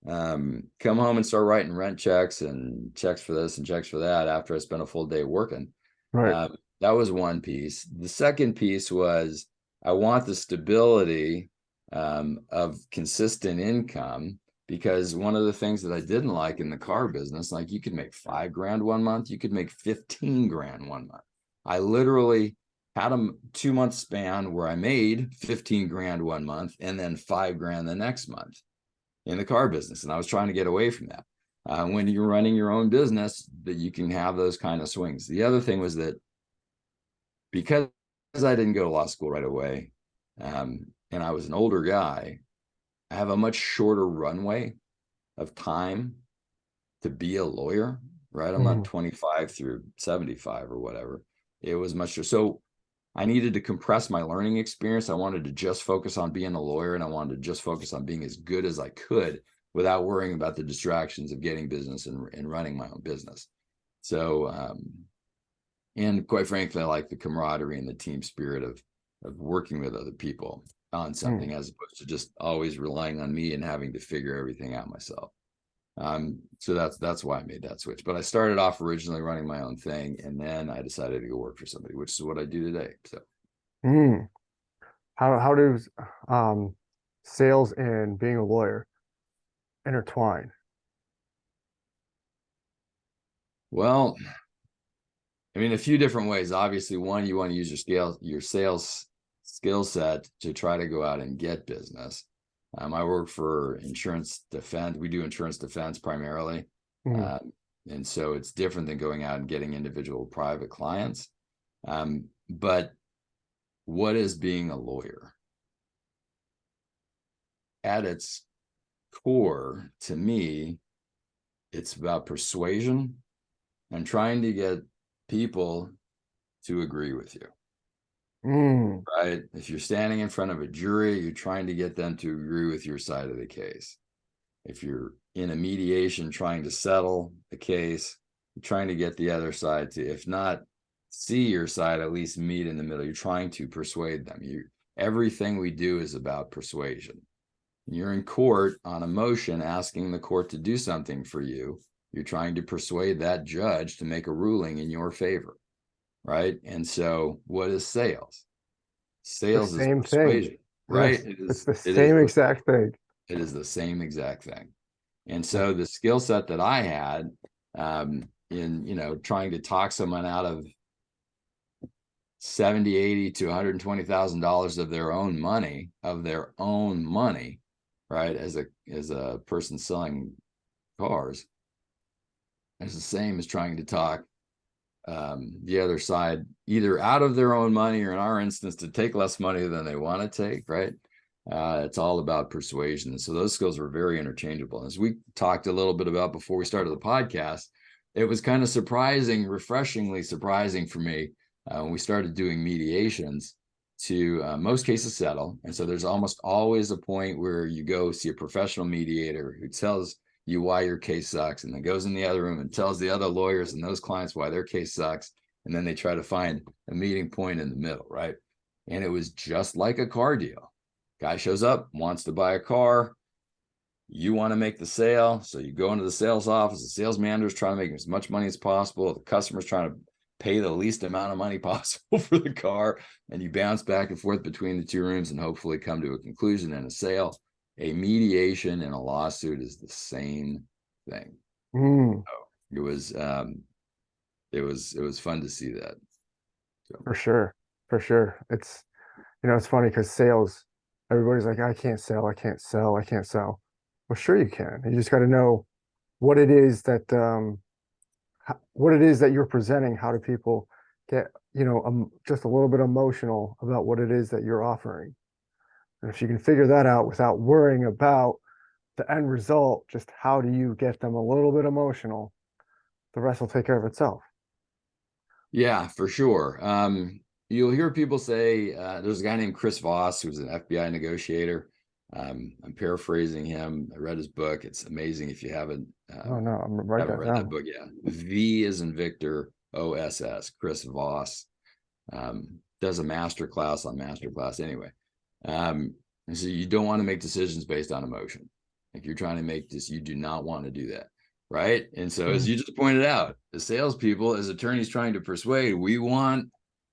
come home and start writing rent checks and checks for this and checks for that after I spent a full day working. Right. That was one piece. The second piece was I want the stability of consistent income, because one of the things that I didn't like in the car business, like you could make $5,000 one month, you could make 15 grand one month. I literally had a 2 month span where I made 15 grand one month and then 5 grand the next month in the car business. And I was trying to get away from that. When you're running your own business, that you can have those kind of swings. The other thing was that because I didn't go to law school right away, and I was an older guy, I have a much shorter runway of time to be a lawyer, right? I'm Mm-hmm. not 25 through 75 or whatever. It was much. So I needed to compress my learning experience. I wanted to just focus on being a lawyer, and I wanted to just focus on being as good as I could without worrying about the distractions of getting business and running my own business. So, and quite frankly, I like the camaraderie and the team spirit of working with other people on Mm. something, as opposed to just always relying on me and having to figure everything out myself. So that's why I made that switch. But I started off originally running my own thing, and then I decided to go work for somebody, which is what I do today. So, Mm. How does sales and being a lawyer intertwine? well, I mean, a few different ways. Obviously, one, you want to use your sales skill set to try to go out and get business. I work for insurance defense. We do insurance defense primarily. Mm. Uh, and so it's different than going out and getting individual private clients. But what is being a lawyer? At its core, to me, it's about persuasion and trying to get people to agree with you. Mm. Right? If you're standing in front of a jury, you're trying to get them to agree with your side of the case. If you're in a mediation trying to settle a case, you're trying to get the other side to, if not see your side, at least meet in the middle. You're trying to persuade them. Everything we do is about persuasion. You're in court on a motion asking the court to do something for you. You're trying to persuade that judge to make a ruling in your favor, right? And so what is sales? The Sales is same thing. persuasion, right? Yes, it's the It is same exact thing. it is the same exact thing. And so the skill set that I had in trying to talk someone out of 70, 80 to $120,000 of their own money, right? As a person selling cars. It's the same as trying to talk the other side either out of their own money, or in our instance, to take less money than they want to take, right? It's all about persuasion. So those skills were very interchangeable. As we talked a little bit about before we started the podcast, it was kind of refreshingly surprising for me when we started doing mediations to most cases settle. And so there's almost always a point where you go see a professional mediator who tells you why your case sucks, and then goes in the other room and tells the other lawyers and those clients why their case sucks. And then they try to find a meeting point in the middle, right? And it was just like a car deal. Guy shows up, wants to buy a car. You want to make the sale. So you go into the sales office. The sales manager is trying to make as much money as possible. The customer's trying to pay the least amount of money possible for the car. And you bounce back and forth between the two rooms and hopefully come to a conclusion and a sale. A mediation and a lawsuit is the same thing. So it was fun to see that. So. For sure. It's, it's funny because sales, everybody's like, I can't sell. Well, sure you can. You just got to know what it is that you're presenting. How do people get, just a little bit emotional about what it is that you're offering? And if you can figure that out without worrying about the end result, just how do you get them a little bit emotional, the rest will take care of itself. Yeah, for sure. You'll hear people say, there's a guy named Chris Voss, who's an FBI negotiator. I'm paraphrasing him. I read his book. It's amazing if you haven't. Oh no, I'm right haven't read that book yet. V is in Victor, OSS. Chris Voss does a masterclass on masterclass anyway. And so you don't want to make decisions based on emotion. If you're trying to make this, you do not want to do that. Right. And so, as you just pointed out, the salespeople, as attorneys trying to persuade, we want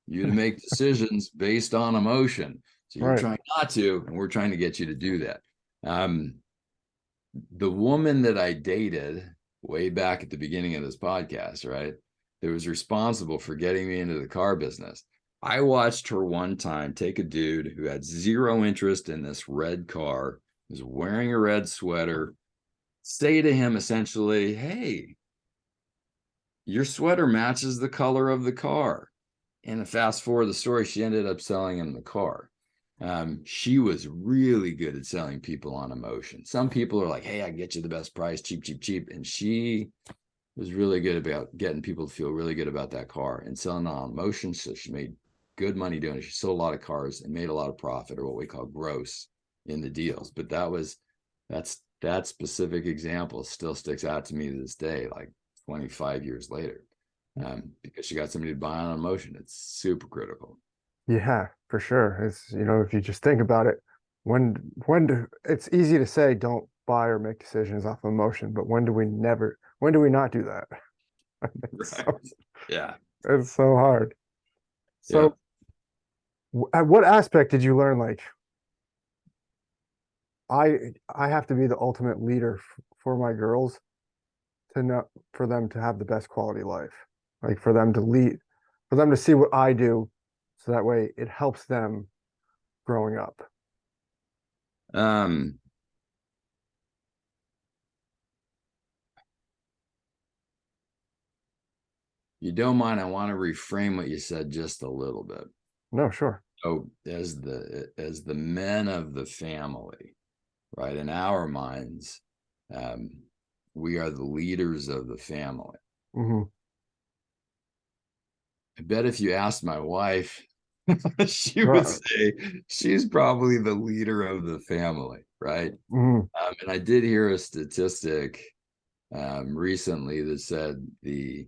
you to make decisions based on emotion. So you're trying not to, and we're trying to get you to do that. The woman that I dated way back at the beginning of this podcast, right, that was responsible for getting me into the car business. I watched her one time take a dude who had zero interest in this red car, was wearing a red sweater, say to him essentially, hey, your sweater matches the color of the car. And fast forward the story, she ended up selling him the car. She was really good at selling people on emotion. Some people are like, hey, I can get you the best price, cheap. And she was really good about getting people to feel really good about that car and selling on emotion. So she made good money doing it. She sold a lot of cars and made a lot of profit, or what we call gross, in the deals. But that specific example still sticks out to me to this day, like 25 years later, because she got somebody to buy on emotion. It's super critical. Yeah, for sure. It's, if you just think about it, it's easy to say don't buy or make decisions off of emotion, but when do we not do that? Yeah. It's so hard. So at what aspect did you learn, like, I have to be the ultimate leader for my girls for them to have the best quality life, like for them to lead, for them to see what I do, so that way it helps them growing up? You don't mind, I want to reframe what you said just a little bit. No, sure. So as the men of the family, right, in our minds, we are the leaders of the family. Mm-hmm. I bet if you asked my wife, she would say she's probably the leader of the family, right? Mm-hmm. And I did hear a statistic recently that said the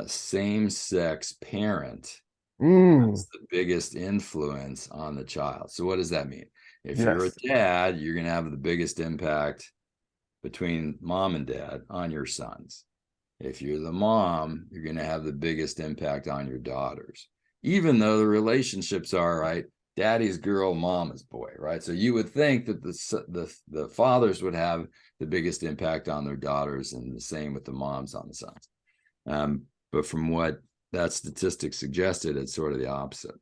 same-sex parent has the biggest influence on the child. So what does that mean? If you're a dad, you're going to have the biggest impact between mom and dad on your sons. If you're the mom, you're going to have the biggest impact on your daughters, even though the relationships are, right, daddy's girl, mama's boy, right? So you would think that the fathers would have the biggest impact on their daughters, and the same with the moms on the sons. But from what that statistic suggested, it's sort of the opposite.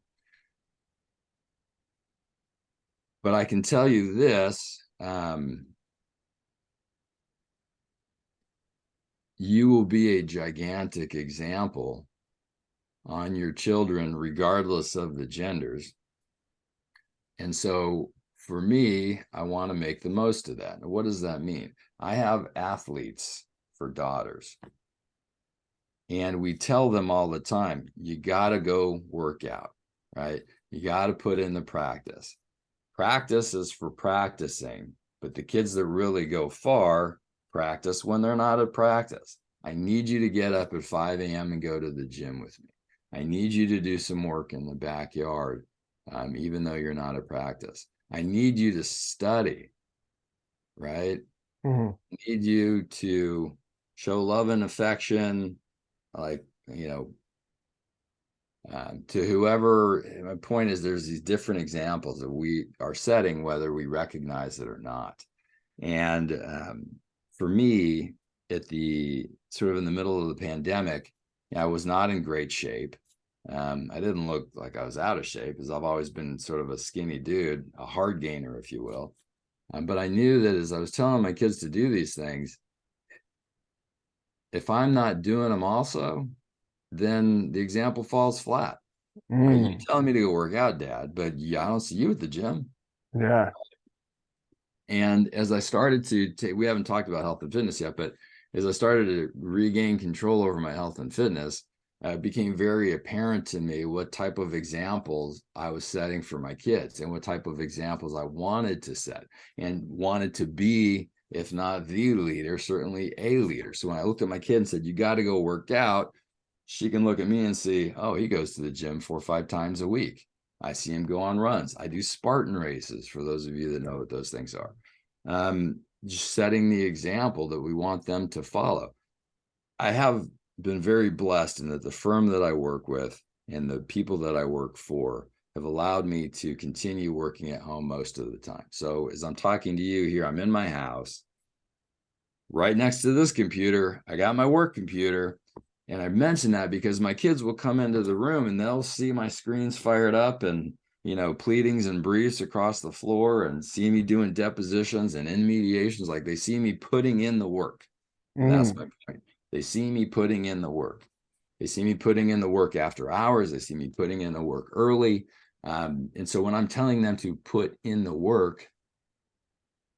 But I can tell you this, you will be a gigantic example on your children, regardless of the genders. And so for me, I want to make the most of that. Now, what does that mean? I have athletes for daughters. And we tell them all the time, you got to go work out, right? You got to put in the practice. Practice is for practicing, but the kids that really go far practice when they're not at practice. I need you to get up at 5 a.m. and go to the gym with me. I need you to do some work in the backyard, even though you're not at practice. I need you to study, right? Mm-hmm. I need you to show love and affection, like, to whoever. My point is, there's these different examples that we are setting, whether we recognize it or not. And for me, at the sort of in the middle of the pandemic, I was not in great shape. I didn't look like I was out of shape, because I've always been sort of a skinny dude, a hard gainer, if you will. But I knew that as I was telling my kids to do these things, if I'm not doing them also, then the example falls flat. Right? You telling me to go work out, Dad, but I don't see you at the gym. Yeah. And as I started to we haven't talked about health and fitness yet, but as I started to regain control over my health and fitness, it became very apparent to me what type of examples I was setting for my kids, and what type of examples I wanted to set, and wanted to be, if not the leader, certainly a leader. So when I looked at my kid and said, you got to go work out, she can look at me and see, oh, he goes to the gym 4 or 5 times a week. I see him go on runs. I do Spartan races, for those of you that know what those things are. Just setting the example that we want them to follow. I have been very blessed in that the firm that I work with and the people that I work for have allowed me to continue working at home most of the time. So as I'm talking to you here, I'm in my house. Right next to this computer, I got my work computer. And I mention that because my kids will come into the room and they'll see my screens fired up, and, pleadings and briefs across the floor, and see me doing depositions and in mediations. Like, they see me putting in the work. And that's my point. They see me putting in the work. They see me putting in the work after hours. They see me putting in the work early. And so when I'm telling them to put in the work,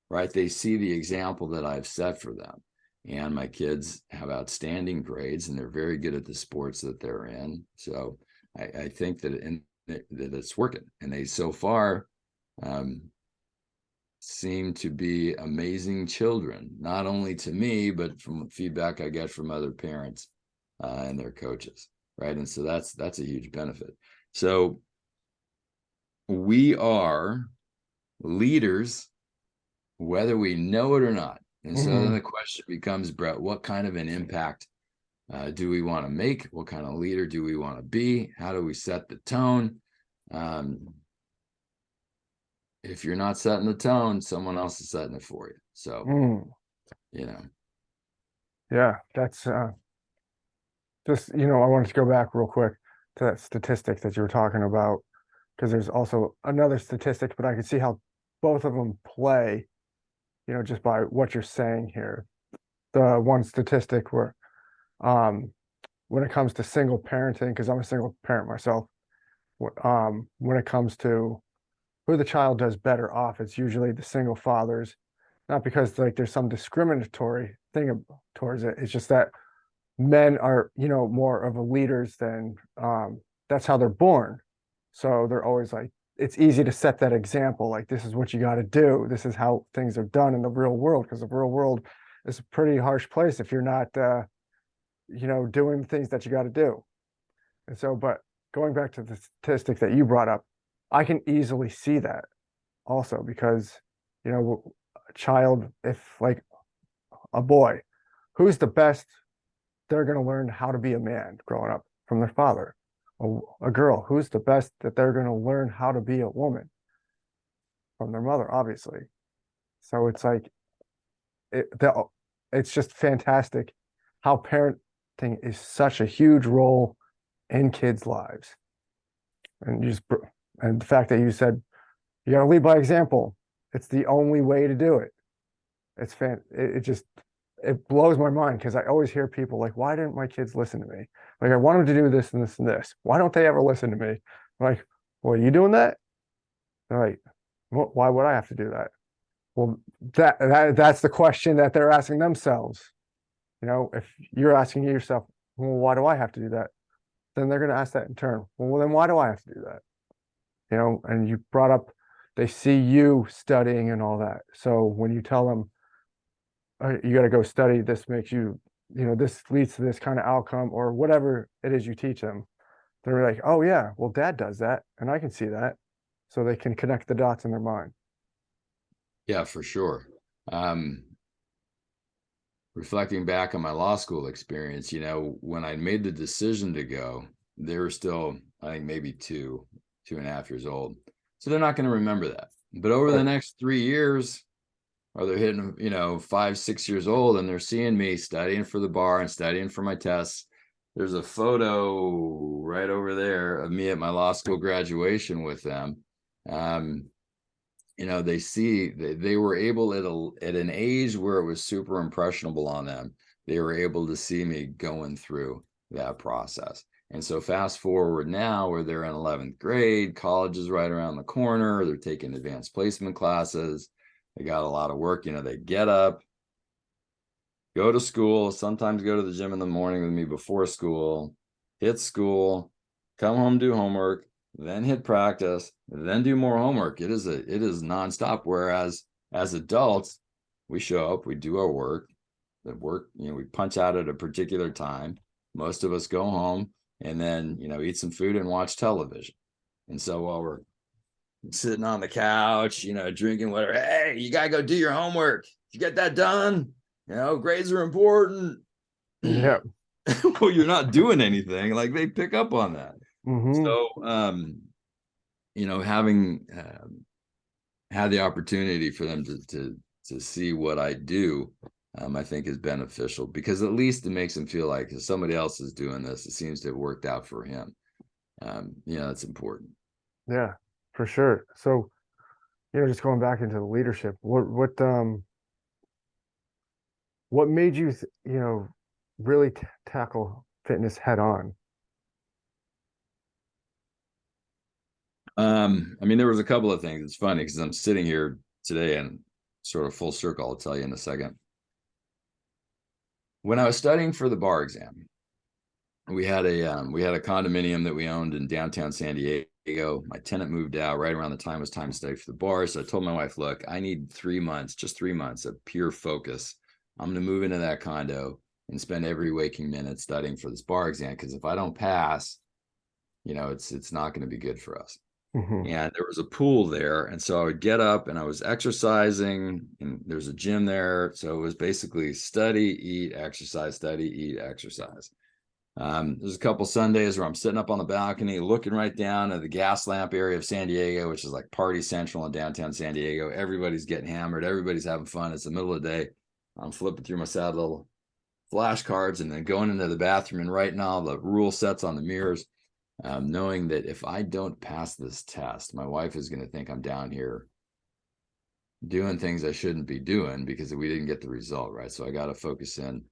right, they see the example that I've set for them. And my kids have outstanding grades, and they're very good at the sports that they're in. So I think that that it's working. And they so far seem to be amazing children, not only to me, but from feedback I get from other parents and their coaches, right? And so that's a huge benefit. So we are leaders, whether we know it or not. And so then the question becomes, Brett, what kind of an impact do we want to make? What kind of leader do we want to be? How do we set the tone? If you're not setting the tone, someone else is setting it for you. So, Yeah, that's just, I wanted to go back real quick to that statistic that you were talking about, because there's also another statistic, but I can see how both of them play, just by what you're saying here. The one statistic where, when it comes to single parenting, because I'm a single parent myself, when it comes to who the child does better off, it's usually the single fathers. Not because like there's some discriminatory thing towards it. It's just that men are, more of a leaders than that's how they're born. So they're always like, it's easy to set that example. Like, this is what you got to do. This is how things are done in the real world, because the real world is a pretty harsh place if you're not, doing the things that you got to do. And so, but going back to the statistic that you brought up, I can easily see that also, because, a child, if like a boy, who's the best, they're going to learn how to be a man growing up from their father. A girl, who's the best that they're going to learn how to be a woman from their mother, obviously. So it's like, it's just fantastic how parenting is such a huge role in kids' lives. And and the fact that you said you got to lead by example, it's the only way to do it. It just it blows my mind because I always hear people like, why didn't my kids listen to me? Like I want them to do this and this and this. Why don't they ever listen to me? I'm like, well, are you doing that? They're like, well, why would I have to do that? Well, that's the question that they're asking themselves. You know, if you're asking yourself, well, why do I have to do that? Then they're going to ask that in turn. Well, then why do I have to do that? You know, and you brought up they see you studying and all that. So when you tell them you got to go study, this makes you, you know, this leads to this kind of outcome or whatever it is you teach them, they're like, oh yeah, well dad does that and I can see that. So they can connect the dots in their mind. Yeah, for sure. Reflecting back on my law school experience, you know, when I made the decision to go, they were still, I think maybe 2.5 years old. So they're not going to remember that. But over the next 3 years, or they're hitting, you know, 5, 6 years old, and they're seeing me studying for the bar and studying for my tests. There's a photo right over there of me at my law school graduation with them. You know, they see they were able at an age where it was super impressionable on them. They were able to see me going through that process. And so fast forward now where they're in 11th grade, college is right around the corner. They're taking advanced placement classes. They got a lot of work. You know, they get up, go to school, sometimes go to the gym in the morning with me before school, hit school, come home, do homework, then hit practice, then do more homework. It is nonstop. Whereas as adults, we show up, we do our work, you know, we punch out at a particular time. Most of us go home and then, you know, eat some food and watch television. And so while we're sitting on the couch, you know, drinking whatever, hey, you gotta go do your homework. You get that done? You know, grades are important. Yeah. Well, you're not doing anything. Like they pick up on that. Mm-hmm. So, you know, having had the opportunity for them to see what I do, I think is beneficial because at least it makes them feel like if somebody else is doing this, it seems to have worked out for him. You know, that's important. Yeah, for sure. So, you know, just going back into the leadership, what made you, you know, really tackle fitness head on? I mean, there was a couple of things. It's funny because I'm sitting here today and sort of full circle. I'll tell you in a second. When I was studying for the bar exam, we had a condominium that we owned in downtown San Diego. My tenant moved out right around the time it was time to study for the bar. So I told my wife, look, I need 3 months, just 3 months of pure focus. I'm going to move into that condo and spend every waking minute studying for this bar exam. Because if I don't pass, you know, it's not going to be good for us. Mm-hmm. And there was a pool there. And so I would get up and I was exercising, and there's a gym there. So it was basically study, eat, exercise, study, eat, exercise. There's a couple Sundays where I'm sitting up on the balcony looking right down at the gas lamp area of San Diego, which is like party central in downtown San Diego. Everybody's getting hammered. Everybody's having fun. It's the middle of the day. I'm flipping through my sad little flashcards and then going into the bathroom and writing all the rule sets on the mirrors, knowing that if I don't pass this test, my wife is going to think I'm down here doing things I shouldn't be doing because we didn't get the result, right? So I got to focus in.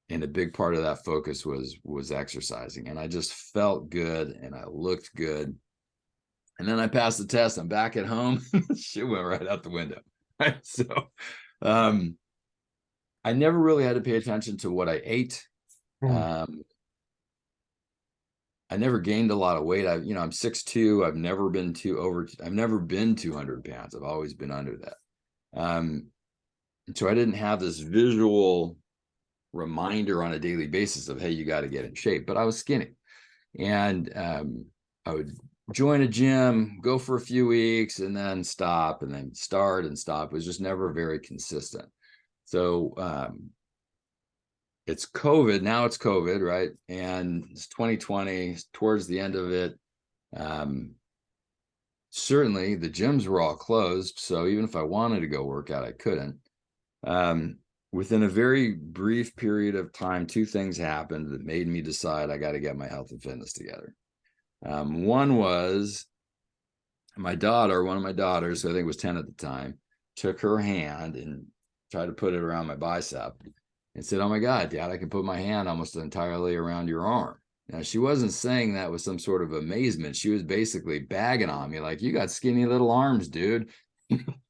And a big part of that focus was exercising, and I just felt good and I looked good. And then I passed the test. I'm back at home. Shit went right out the window. Right? So I never really had to pay attention to what I ate. I never gained a lot of weight. I'm 6'2". I've never been 200 pounds. I've always been under that. So I didn't have this visual reminder on a daily basis of, hey, you got to get in shape. But I was skinny, and I would join a gym, go for a few weeks, and then stop, and then start and stop. It was just never very consistent. So it's COVID. Now it's COVID, right? And it's 2020, towards the end of it. Certainly the gyms were all closed. So even if I wanted to go work out, I couldn't. within a very brief period of time, two things happened that made me decide I got to get my health and fitness together. One was my daughter, one of my daughters, who I think was 10 at the time, took her hand and tried to put it around my bicep and said, "Oh my God, Dad, I can put my hand almost entirely around your arm." Now, she wasn't saying that with some sort of amazement. She was basically bagging on me, like, "You got skinny little arms, dude."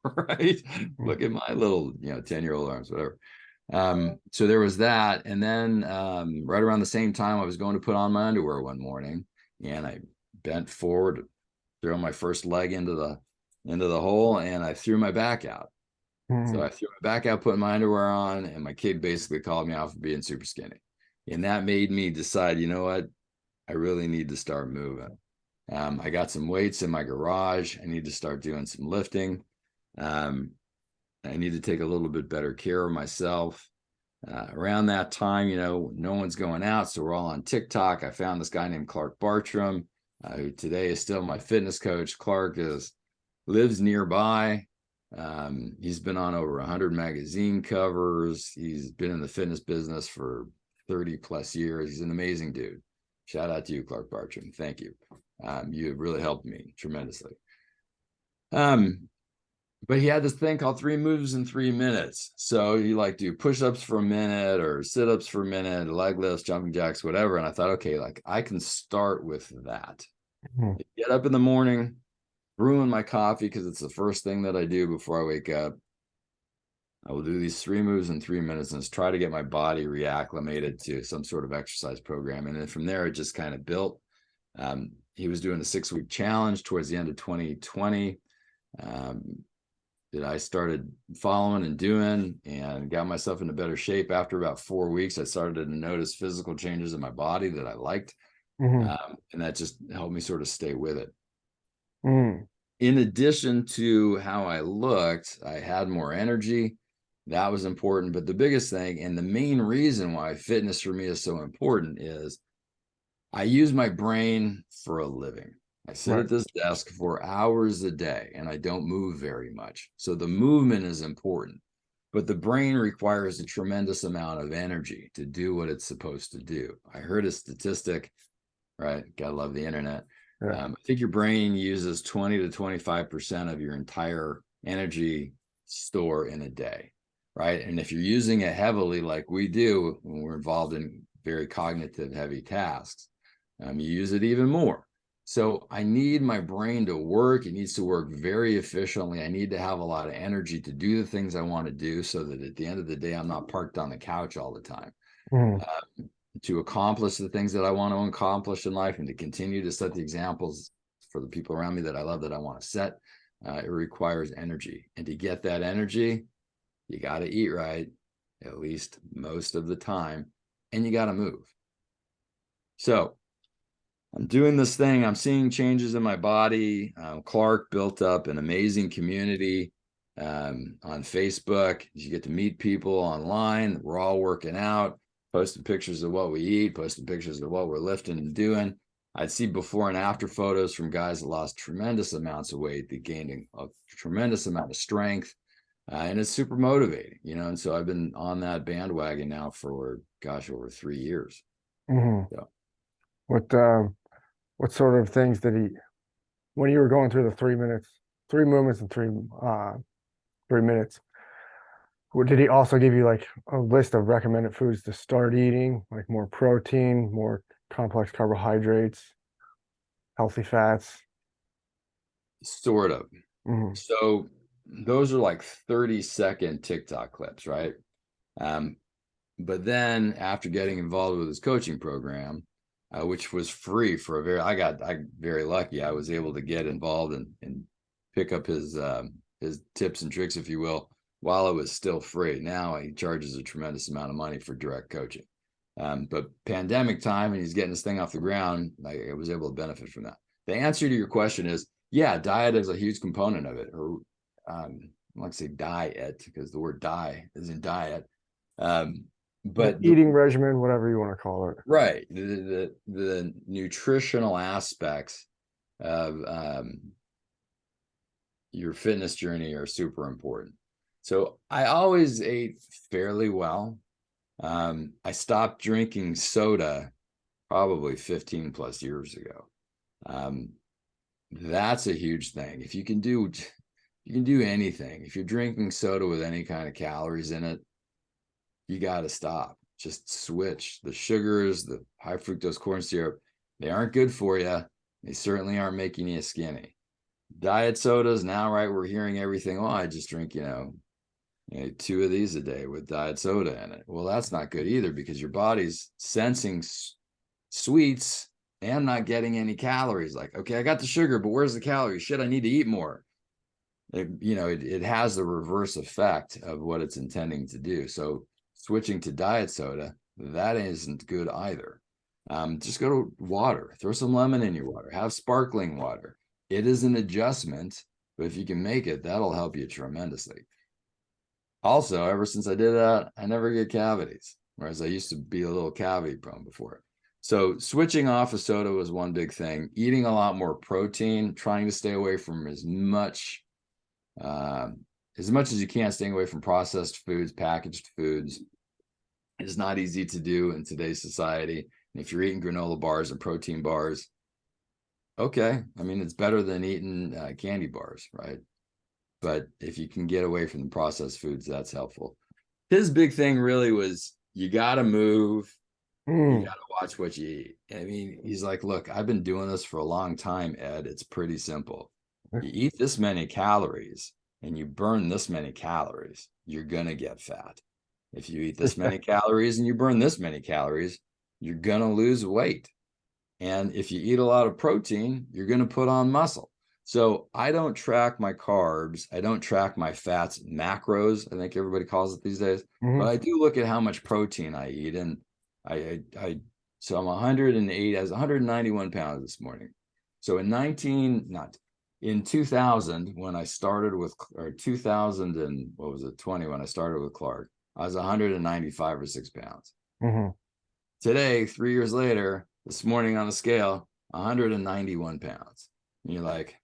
Right? Look at my little, 10-year-old arms, whatever. So there was that. And then right around the same time, I was going to put on my underwear one morning, and I bent forward, throw my first leg into the hole, and I threw my back out. So I threw my back out, putting my underwear on, and my kid basically called me out for being super skinny. And that made me decide, you know what? I really need to start moving. I got some weights in my garage. I need to start doing some lifting. I need to take a little bit better care of myself. Around that time, no one's going out, so we're all on TikTok. I found this guy named Clark Bartram, who today is still my fitness coach. Clark lives nearby. He's been on over 100 magazine covers. He's been in the fitness business for 30 plus years. He's an amazing dude. Shout out to you, Clark Bartram. Thank you. You have really helped me tremendously. But he had this thing called 3 moves in 3 minutes. So you like do push-ups for a minute or sit-ups for a minute, leg lifts, jumping jacks, whatever. And I thought, okay, like I can start with that. Get up in the morning, brewing my coffee because it's the first thing that I do before I wake up. I will do these 3 moves in 3 minutes and just try to get my body reacclimated to some sort of exercise program. And then from there, it just kind of built. He was doing a 6-week challenge towards the end of 2020. That I started following and doing and got myself into better shape. After about 4 weeks, I started to notice physical changes in my body that I liked. And that just helped me sort of stay with it. In addition to how I looked, I had more energy. That was important. But the biggest thing, and the main reason why fitness for me is so important, is I use my brain for a living. I sit at this desk for hours a day and I don't move very much. So the movement is important, but the brain requires a tremendous amount of energy to do what it's supposed to do. I heard a statistic, right? Gotta love the internet. I think your brain uses 20 to 25% of your entire energy store in a day, right? And if you're using it heavily, like we do when we're involved in very cognitive heavy tasks, you use it even more. So I need my brain to work. It needs to work very efficiently. I need to have a lot of energy to do the things I want to do so that at the end of the day, I'm not parked on the couch all the time. To accomplish the things that I want to accomplish in life and to continue to set the examples for the people around me that I love, that I want to set, it requires energy. And to get that energy, you got to eat right, at least most of the time, and you got to move. So I'm doing this thing. I'm seeing changes in my body. Clark built up an amazing community on Facebook. You get to meet people online. We're all working out, posting pictures of what we eat, posting pictures of what we're lifting and doing. I'd see before and after photos from guys that lost tremendous amounts of weight, that gained a tremendous amount of strength. And it's super motivating, and so I've been on that bandwagon now for, over 3 years. So. What sort of things did he, when you were going through the 3 movements in 3 minutes, did he also give you like a list of recommended foods to start eating, like more protein, more complex carbohydrates, healthy fats? Sort of. So those are like 30-second TikTok clips, right? But then after getting involved with his coaching program, which was free for I very lucky. I was able to get involved and pick up his tips and tricks, if you will, while it was still free. Now he charges a tremendous amount of money for direct coaching. But pandemic time, and he's getting this thing off the ground, I was able to benefit from that. The answer to your question is, yeah, diet is a huge component of it. Or I like to say diet because the word die is in diet. But eating regimen, whatever you want to call it. Right. The nutritional aspects of your fitness journey are super important. So I always ate fairly well. I stopped drinking soda probably 15 plus years ago. Um, that's a huge thing. If you can do anything. If you're drinking soda with any kind of calories in it, you got to stop. Just switch. The sugars, the high fructose corn syrup, they aren't good for you. They certainly aren't making you skinny. Diet sodas now, right? We're hearing everything. Oh, I just drink, 2 of these a day with diet soda in it. Well, that's not good either, because your body's sensing sweets and not getting any calories. Like, okay, I got the sugar, but where's the calories? Shit, I need to eat more. It has the reverse effect of what it's intending to do. So switching to diet soda, that isn't good either. Just go to water, throw some lemon in your water, have sparkling water. It is an adjustment, but if you can make it, that'll help you tremendously. Also, ever since I did that, I never get cavities, whereas I used to be a little cavity prone before. So switching off of soda was one big thing. Eating a lot more protein, trying to stay away from as much as you can, staying away from processed foods, packaged foods is not easy to do in today's society. And if you're eating granola bars and protein bars, okay, I mean, it's better than eating candy bars, right? But if you can get away from the processed foods, that's helpful. His big thing really was, you got to move. You got to watch what you eat. I mean, he's like, look, I've been doing this for a long time, Ed. It's pretty simple. You eat this many calories and you burn this many calories, you're going to get fat. If you eat this many calories and you burn this many calories, you're going to lose weight. And if you eat a lot of protein, you're going to put on muscle. So I don't track my carbs. I don't track my fats, macros, I think everybody calls it these days. But I do look at how much protein I eat. And so I'm 108, I was 191 pounds this morning. So in 2000, when I started with, or 2000 and what was it, 20, when I started with Clark, I was 195 or 6 pounds. Today, 3 years later, this morning on the scale, 191 pounds. And you're like,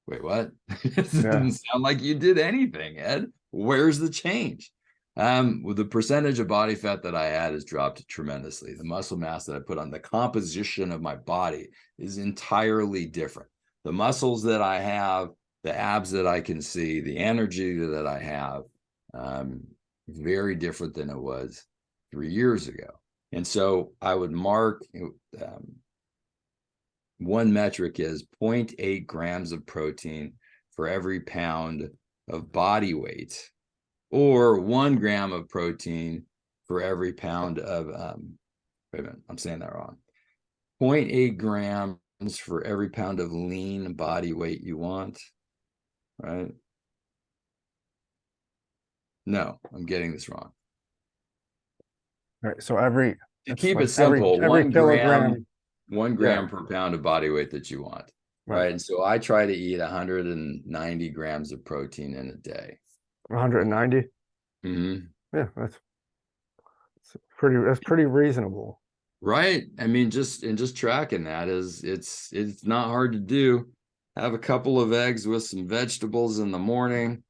wait, what? It didn't sound like you did anything, Ed. Where's the change? Well, the percentage of body fat that I had has dropped tremendously. The muscle mass that I put on, the composition of my body is entirely different. The muscles that I have, the abs that I can see, the energy that I have, very different than it was 3 years ago. And so I would mark, one metric is 0.8 grams of protein for every pound of body weight, or 1 gram of protein for every pound of, wait a minute, I'm saying that wrong. 0.8 grams for every pound of lean body weight you want, right? No, I'm getting this wrong. All right. So To keep it every simple, 1 kilogram, gram per pound of body weight that you want, right? And so I try to eat 190 grams of protein in a day. 190. Yeah, that's pretty reasonable. Right. I mean, just tracking that it's not hard to do. Have a couple of eggs with some vegetables in the morning,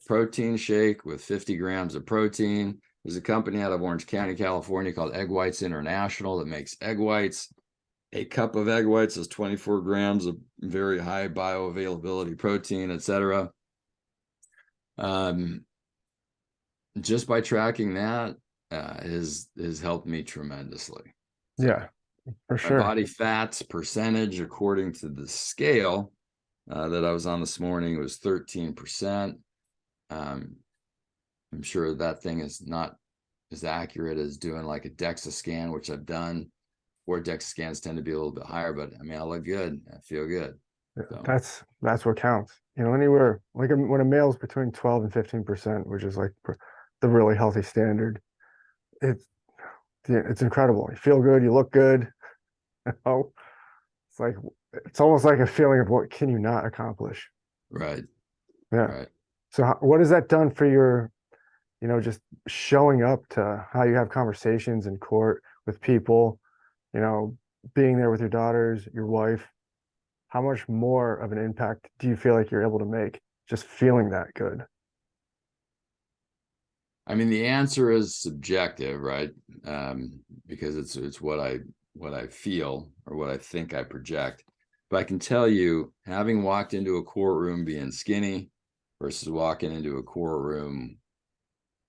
protein shake with 50 grams of protein. There's a company out of Orange County, California called Egg Whites International that makes egg whites. A cup of egg whites is 24 grams of very high bioavailability protein, etc. Just by tracking that has helped me tremendously. Yeah, for sure. My body fats percentage, according to the scale that I was on this morning, was 13%. I'm sure that thing is not as accurate as doing like a DEXA scan, which I've done. Or DEXA scans tend to be a little bit higher, but I mean, I look good. I feel good. So. That's what counts. Anywhere like when a male's between 12 and 15%, which is like the really healthy standard, it's incredible. You feel good, you look good. It's almost like a feeling of what can you not accomplish? Right. Yeah. Right. So what has that done for your, just showing up to how you have conversations in court with people, being there with your daughters, your wife? How much more of an impact do you feel like you're able to make just feeling that good? I mean, the answer is subjective, right? Because it's what I feel or what I think I project. But I can tell you, having walked into a courtroom being skinny versus walking into a courtroom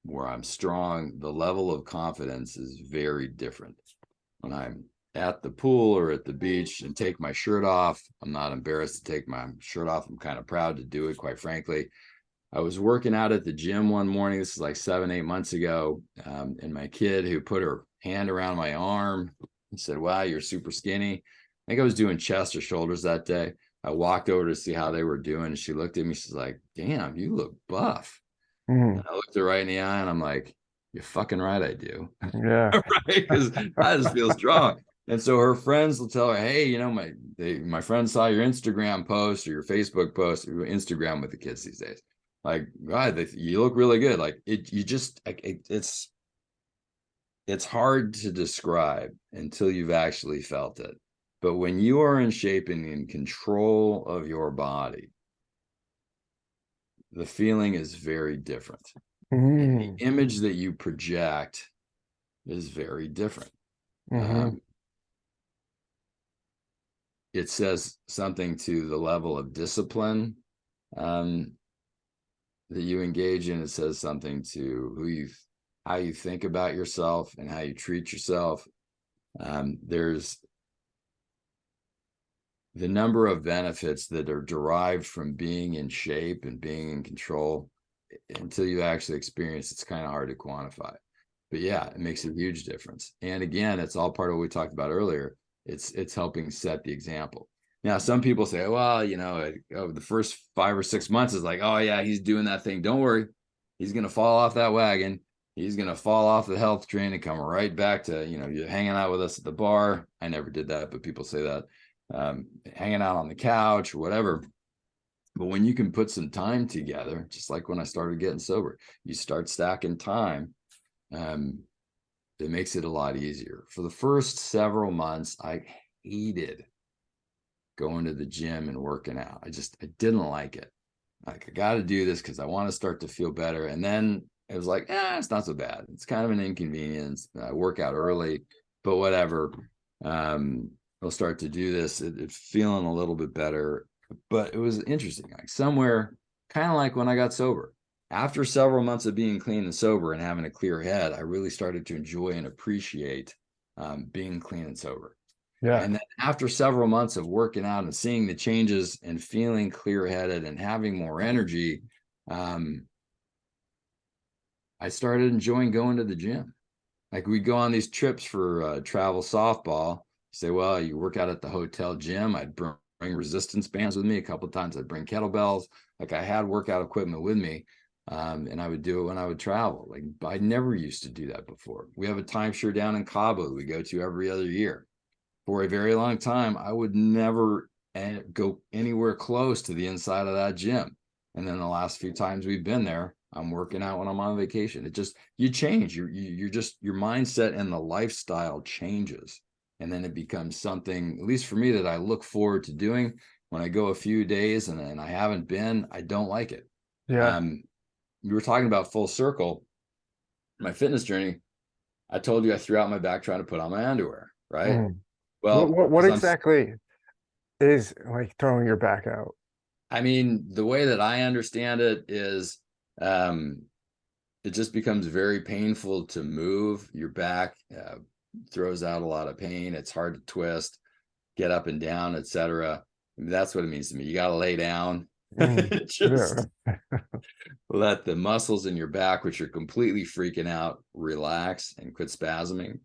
where I'm strong, the level of confidence is very different. When I'm at the pool or at the beach and take my shirt off, I'm not embarrassed to take my shirt off. I'm kind of proud to do it, quite frankly. I was working out at the gym one morning. This is like 7, 8 months ago. And my kid, who put her hand around my arm and said, "Wow, you're super skinny." I think I was doing chest or shoulders that day. I walked over to see how they were doing. And she looked at me. She's like, "Damn, you look buff." Mm, And I looked her right in the eye and I'm like, "You're fucking right, I do." yeah. Right? Because I just feel strong. And so her friends will tell her, "Hey, my friend saw your Instagram post or your Facebook post," or Instagram with the kids these days. Like, God, you look really good. Like it's hard to describe until you've actually felt it. But when you are in shape and in control of your body, the feeling is very different. And the Mm, image that you project is very different. mm-hmm. It says something to the level of discipline um, that you engage in. It says something to how you think about yourself and how you treat yourself. There's the number of benefits that are derived from being in shape and being in control. Until you actually experience, it's kind of hard to quantify. But yeah, it makes a huge difference. And again, it's all part of what we talked about earlier. It's helping set the example. Now, some people say, "Well, the first 5 or 6 months is like, oh yeah, he's doing that thing. Don't worry, he's gonna fall off that wagon. He's gonna fall off the health train and come right back to you hanging out with us at the bar." I never did that, but people say that, hanging out on the couch or whatever. But when you can put some time together, just like when I started getting sober, you start stacking time. Um, it makes it a lot easier. For the first several months, I hated going to the gym and working out. I didn't like it. Like, I got to do this because I want to start to feel better. And then it was like, it's not so bad. It's kind of an inconvenience. I work out early, but whatever. I'll start to do this. It's feeling a little bit better. But it was interesting. Like somewhere, kind of like when I got sober. After several months of being clean and sober and having a clear head, I really started to enjoy and appreciate being clean and sober. Yeah. And then after several months of working out and seeing the changes and feeling clear-headed and having more energy, I started enjoying going to the gym. Like, we'd go on these trips for travel softball. Say, well, you work out at the hotel gym. I'd bring resistance bands with me. A couple of times I'd bring kettlebells. Like, I had workout equipment with me. And I would do it when I would travel. Like, I never used to do that before. We have a timeshare down in Cabo that we go to every other year. For a very long time, I would never go anywhere close to the inside of that gym. And then the last few times we've been there, I'm working out when I'm on vacation. You change. Your mindset and the lifestyle changes. And then it becomes something, at least for me, that I look forward to doing. When I go a few days and I haven't been, I don't like it. Yeah. We were talking about full circle, my fitness journey. I told you I threw out my back trying to put on my underwear, right? Mm. Well, What as I'm exactly is like throwing your back out? I mean, the way that I understand it is, it just becomes very painful to move. Your back throws out a lot of pain. It's hard to twist, get up and down, etc. I mean, that's what it means to me. You got to lay down. Mm. Just Yeah. let the muscles in your back, which are completely freaking out, relax and quit spasming.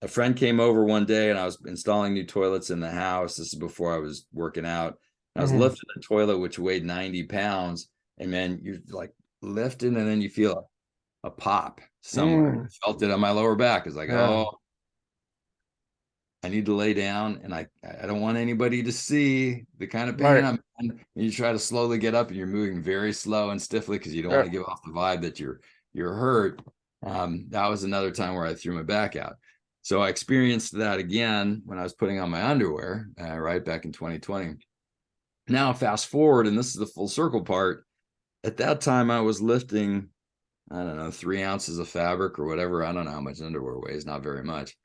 A friend came over one day and I was installing new toilets in the house. This is before I was working out. I was Mm. lifting the toilet, which weighed 90 pounds. And man, you're like lifting and then you feel a pop somewhere. Mm. I felt it on my lower back. It's like, Yeah. oh, I need to lay down and I don't want anybody to see the kind of pain Right. I'm in. And you try to slowly get up and you're moving very slow and stiffly because you don't Yeah. want to give off the vibe that you're hurt. That was another time where I threw my back out. So I experienced that again when I was putting on my underwear, right back in 2020. Now, fast forward, and this is the full circle part. At that time, I was lifting I don't know, 3 ounces of fabric or whatever. I don't know how much underwear weighs, not very much.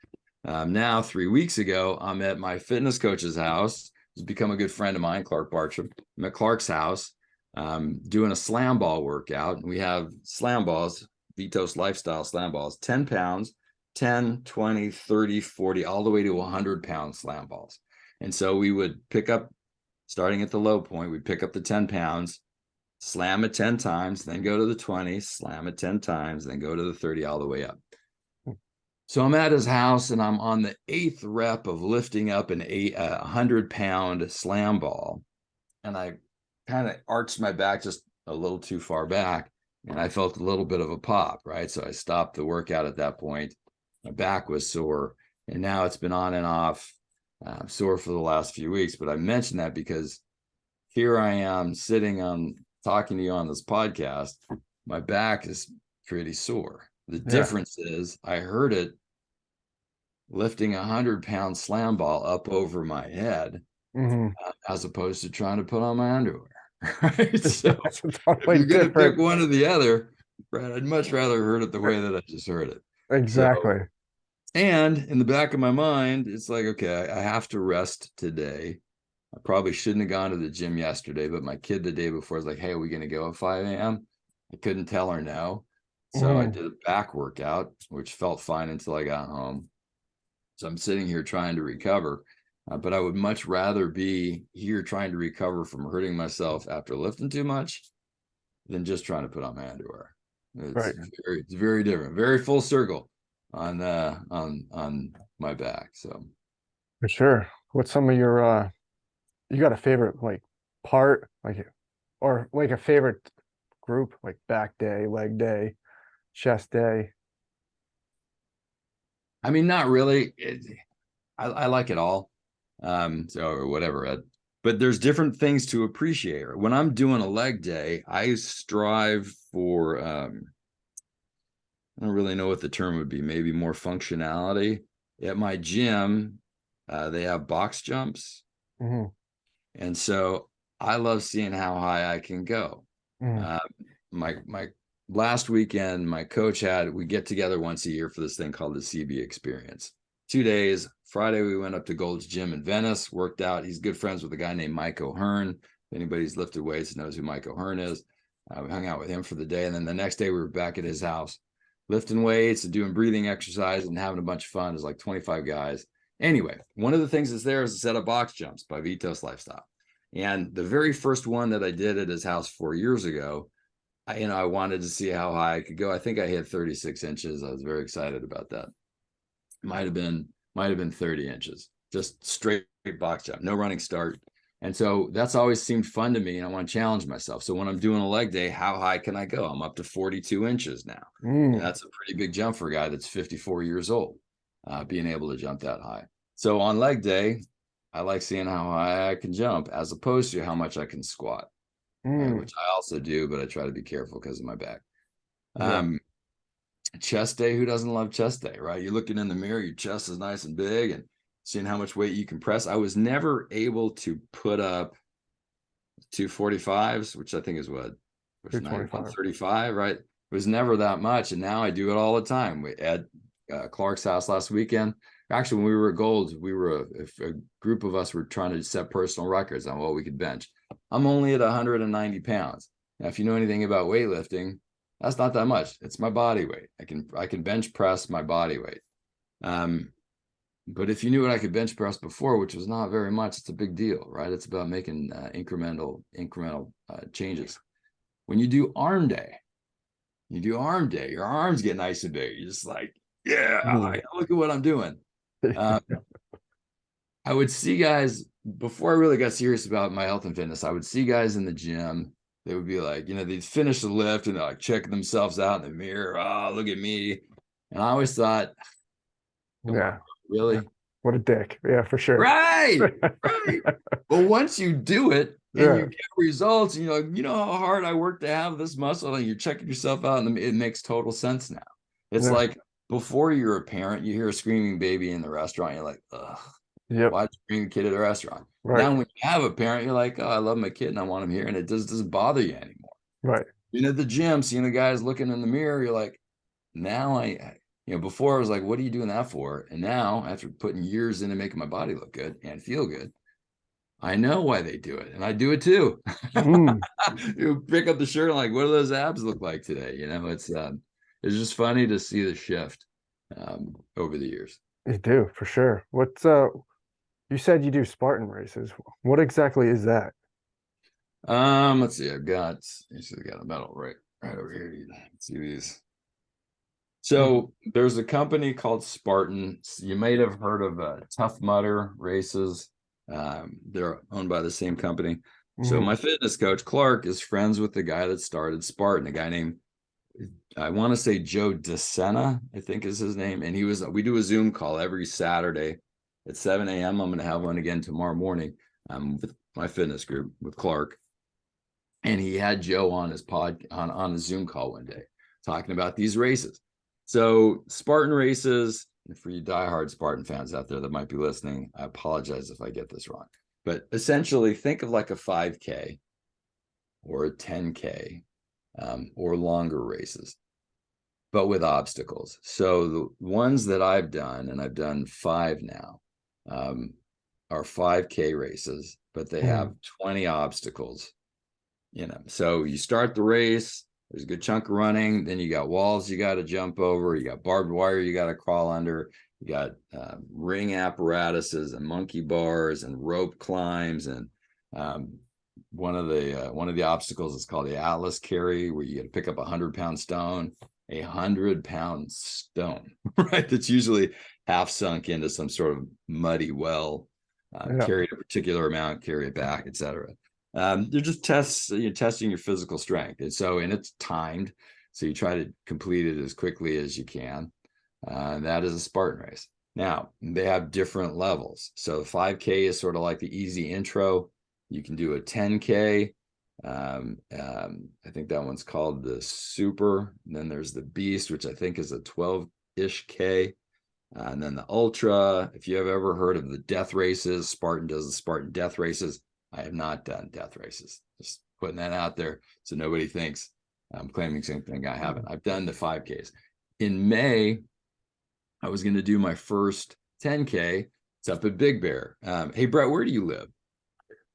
Now, 3 weeks ago, I'm at my fitness coach's house. He's become a good friend of mine, Clark Bartram. I'm at Clark's house doing a slam ball workout. We have slam balls, Vitos Lifestyle slam balls, 10 pounds, 10, 20, 30, 40, all the way to 100-pound slam balls. And so we would pick up, starting at the low point, we'd pick up the 10 pounds, slam it 10 times, then go to the 20, slam it 10 times, then go to the 30, all the way up. So I'm at his house and I'm on the 8th rep of lifting up an 100-pound slam ball. And I kind of arched my back just a little too far back and I felt a little bit of a pop, right? So I stopped the workout at that point. My back was sore and now it's been on and off, sore for the last few weeks. But I mentioned that because here I am sitting on talking to you on this podcast. My back is pretty sore. The difference is I heard it lifting a 100-pound slam ball up over my head as opposed to trying to put on my underwear. Right. So totally if you're going to pick different. one or the other, right, I'd much rather heard it the way that I just heard it. Exactly. So, and in the back of my mind, it's like, okay, I have to rest today. I probably shouldn't have gone to the gym yesterday, but my kid the day before was like, hey, are we going to go at 5 a.m.? I couldn't tell her no. So I did a back workout, which felt fine until I got home. So I'm sitting here trying to recover, but I would much rather be here trying to recover from hurting myself after lifting too much than just trying to put on my underwear. It's very different, very full circle on my back. So for sure. What's some of your you got a favorite like part, like, or like a favorite group, like back day, leg day, chest day? I mean, not really. I like it all. So or whatever, Ed. But there's different things to appreciate. When I'm doing a leg day, I strive for I don't really know what the term would be, maybe more functionality. At my gym, they have box jumps. And so I love seeing how high I can go. My last weekend, my coach we get together once a year for this thing called the CB experience. 2 days. Friday, we went up to Gold's Gym in Venice, worked out. He's good friends with a guy named Mike O'Hearn. If anybody's lifted weights knows who Mike O'Hearn is. We hung out with him for the day. And then the next day we were back at his house, lifting weights and doing breathing exercise and having a bunch of fun. There's like 25 guys. Anyway, one of the things that's there is a set of box jumps by Vitos Lifestyle. And the very first one that I did at his house 4 years ago, I wanted to see how high I could go. I think I hit 36 inches. I was very excited about that. Might have been 30 inches, just straight box jump, no running start. And so that's always seemed fun to me. And I want to challenge myself. So when I'm doing a leg day, how high can I go? I'm up to 42 inches now. And that's a pretty big jump for a guy that's 54 years old, being able to jump that high. So on leg day, I like seeing how high I can jump as opposed to how much I can squat, right? Which I also do, but I try to be careful because of my back. Chest day, who doesn't love chest day, right? You're looking in the mirror, your chest is nice and big and seeing how much weight you can press. I was never able to put up 245s, which I think is what? 35, right? It was never that much. And now I do it all the time. We at Clark's house last weekend. Actually, when we were at Gold's, we were a group of us were trying to set personal records on what we could bench. I'm only at 190 pounds. Now, if you know anything about weightlifting, that's not that much. It's my body weight. I can bench press my body weight. But if you knew what I could bench press before, which was not very much, it's a big deal, right? It's about making incremental changes. When you do arm day, your arms get nice and big. You're just like, look at what I'm doing. I would see guys, before I really got serious about my health and fitness, I would see guys in the gym. They would be like, they'd finish the lift and they're like checking themselves out in the mirror. Oh, look at me. And I always thought, really? What a dick. Yeah, for sure. Right. But once you do it and you get results, and you're like, how hard I work to have this muscle, and you're checking yourself out, and it makes total sense now. It's like before you're a parent, you hear a screaming baby in the restaurant, you're like, ugh. Why bring a kid at a restaurant? Now, when you have a parent, you're like, oh, I love my kid and I want him here, and it doesn't bother you anymore. Right. Being at the gym, seeing the guys looking in the mirror, you're like, now before I was like, what are you doing that for? And now, after putting years into making my body look good and feel good, I know why they do it, and I do it too. Mm, You pick up the shirt and like, what do those abs look like today? It's just funny to see the shift over the years. you do for sure. You said you do Spartan races. What exactly is that? Let's see. I've got a medal right over here. You can see these. Mm, So there's a company called Spartan. You might have heard of Tough Mudder races. They're owned by the same company. So mm, my fitness coach, Clark, is friends with the guy that started Spartan, a guy named, I want to say Joe DeSena, I think is his name. And we do a Zoom call every Saturday at 7 a.m. I'm going to have one again tomorrow morning with my fitness group with Clark. And he had Joe on his on a Zoom call one day talking about these races. So Spartan races, for you diehard Spartan fans out there that might be listening, I apologize if I get this wrong. But essentially, think of like a 5K or a 10K or longer races, but with obstacles. So the ones that I've done, and I've done 5 now, are 5K races, but they have 20 obstacles. So you start the race, there's a good chunk of running, then you got walls you got to jump over, you got barbed wire you got to crawl under, you got ring apparatuses and monkey bars and rope climbs, and one of the obstacles is called the Atlas carry, where you got to pick up 100-pound stone, 100-pound stone, right? That's usually half sunk into some sort of muddy well, yeah. carry a particular amount, carry it back, etc. They're just tests, you're testing your physical strength. And it's timed. So you try to complete it as quickly as you can. And that is a Spartan race. Now, they have different levels. So 5K is sort of like the easy intro. You can do a 10K. I think that one's called the Super. And then there's the Beast, which I think is a 12-ish K. And then the Ultra. If you have ever heard of the death races, Spartan does the Spartan death races. I have not done death races. Just putting that out there so nobody thinks I'm claiming something I haven't. I've done the 5Ks. In May, I was going to do my first 10K. It's up at Big Bear. Hey, Brett, where do you live?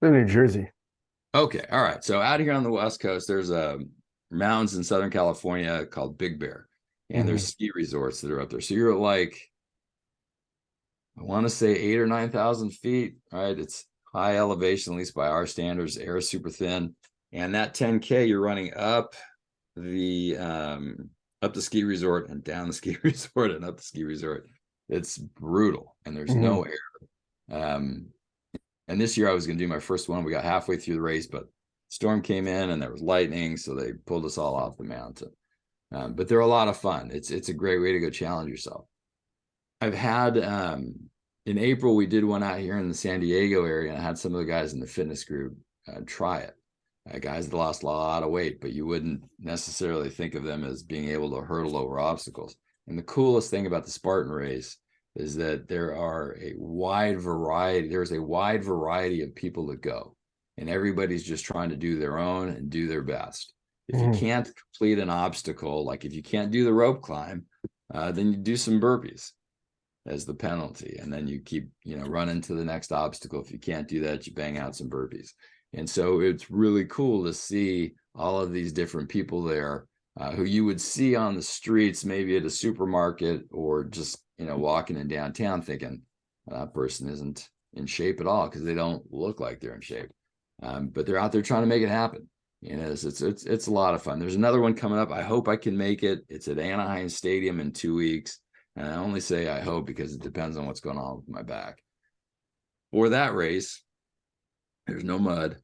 In New Jersey. Okay. All right. So out here on the West Coast, there's mountains in Southern California called Big Bear. And there's ski resorts that are up there. So you're at like, I want to say 8,000 or 9,000 feet, right? It's high elevation, at least by our standards. Air is super thin. And that 10K, you're running up the ski resort and down the ski resort and up the ski resort. It's brutal, and there's no air. And this year I was going to do my first one. We got halfway through the race, but storm came in and there was lightning, so they pulled us all off the mountain. But they're a lot of fun. It's a great way to go challenge yourself. I've had in April, we did one out here in the San Diego area, and I had some of the guys in the fitness group try it. Guys that lost a lot of weight, but you wouldn't necessarily think of them as being able to hurdle over obstacles. And the coolest thing about the Spartan race is that there's a wide variety of people that go, and everybody's just trying to do their own and do their best. If you can't complete an obstacle, like if you can't do the rope climb, then you do some burpees as the penalty, and then you keep running to the next obstacle. If you can't do that, you bang out some burpees. And so it's really cool to see all of these different people there who you would see on the streets, maybe at a supermarket or just walking in downtown, thinking that person isn't in shape at all because they don't look like they're in shape, but they're out there trying to make it happen. It's a lot of fun. There's another one coming up. I hope I can make it. It's at Anaheim Stadium in 2 weeks. And I only say I hope because it depends on what's going on with my back. For that race, there's no mud.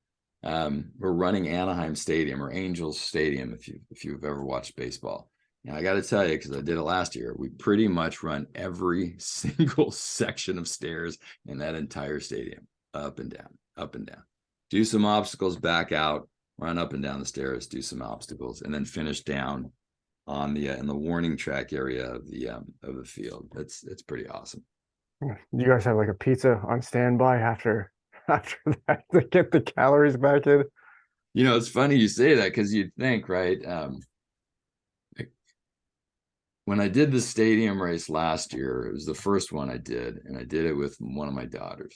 We're running Anaheim Stadium, or Angels Stadium, if you've ever watched baseball. Now I got to tell you, because I did it last year, we pretty much run every single section of stairs in that entire stadium, up and down, up and down. Do some obstacles, back out, run up and down the stairs, do some obstacles, and then finish down on the in the warning track area of the field. It's pretty awesome. You guys have like a pizza on standby after that to get the calories back in? It's funny you say that because you'd think, right? Like, when I did the stadium race last year, it was the first one I did, and I did it with one of my daughters.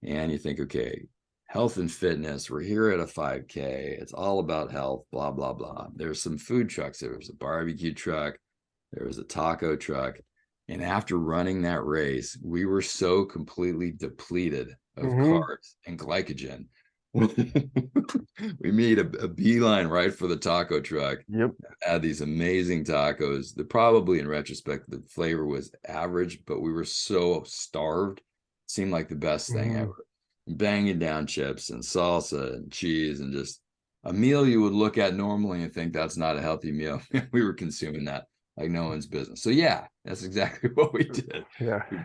And you think, okay, health and fitness, we're here at a 5K. It's all about health, blah, blah, blah. There's some food trucks. There was a barbecue truck. There was a taco truck. And after running that race, we were so completely depleted of carbs and glycogen. We made a beeline right for the taco truck. Yep. Had these amazing tacos that probably in retrospect, the flavor was average, but we were so starved. Seemed like the best thing ever. Banging down chips and salsa and cheese and just a meal you would look at normally and think that's not a healthy meal. We were consuming that like no one's business. So yeah, that's exactly what we did. Yeah. We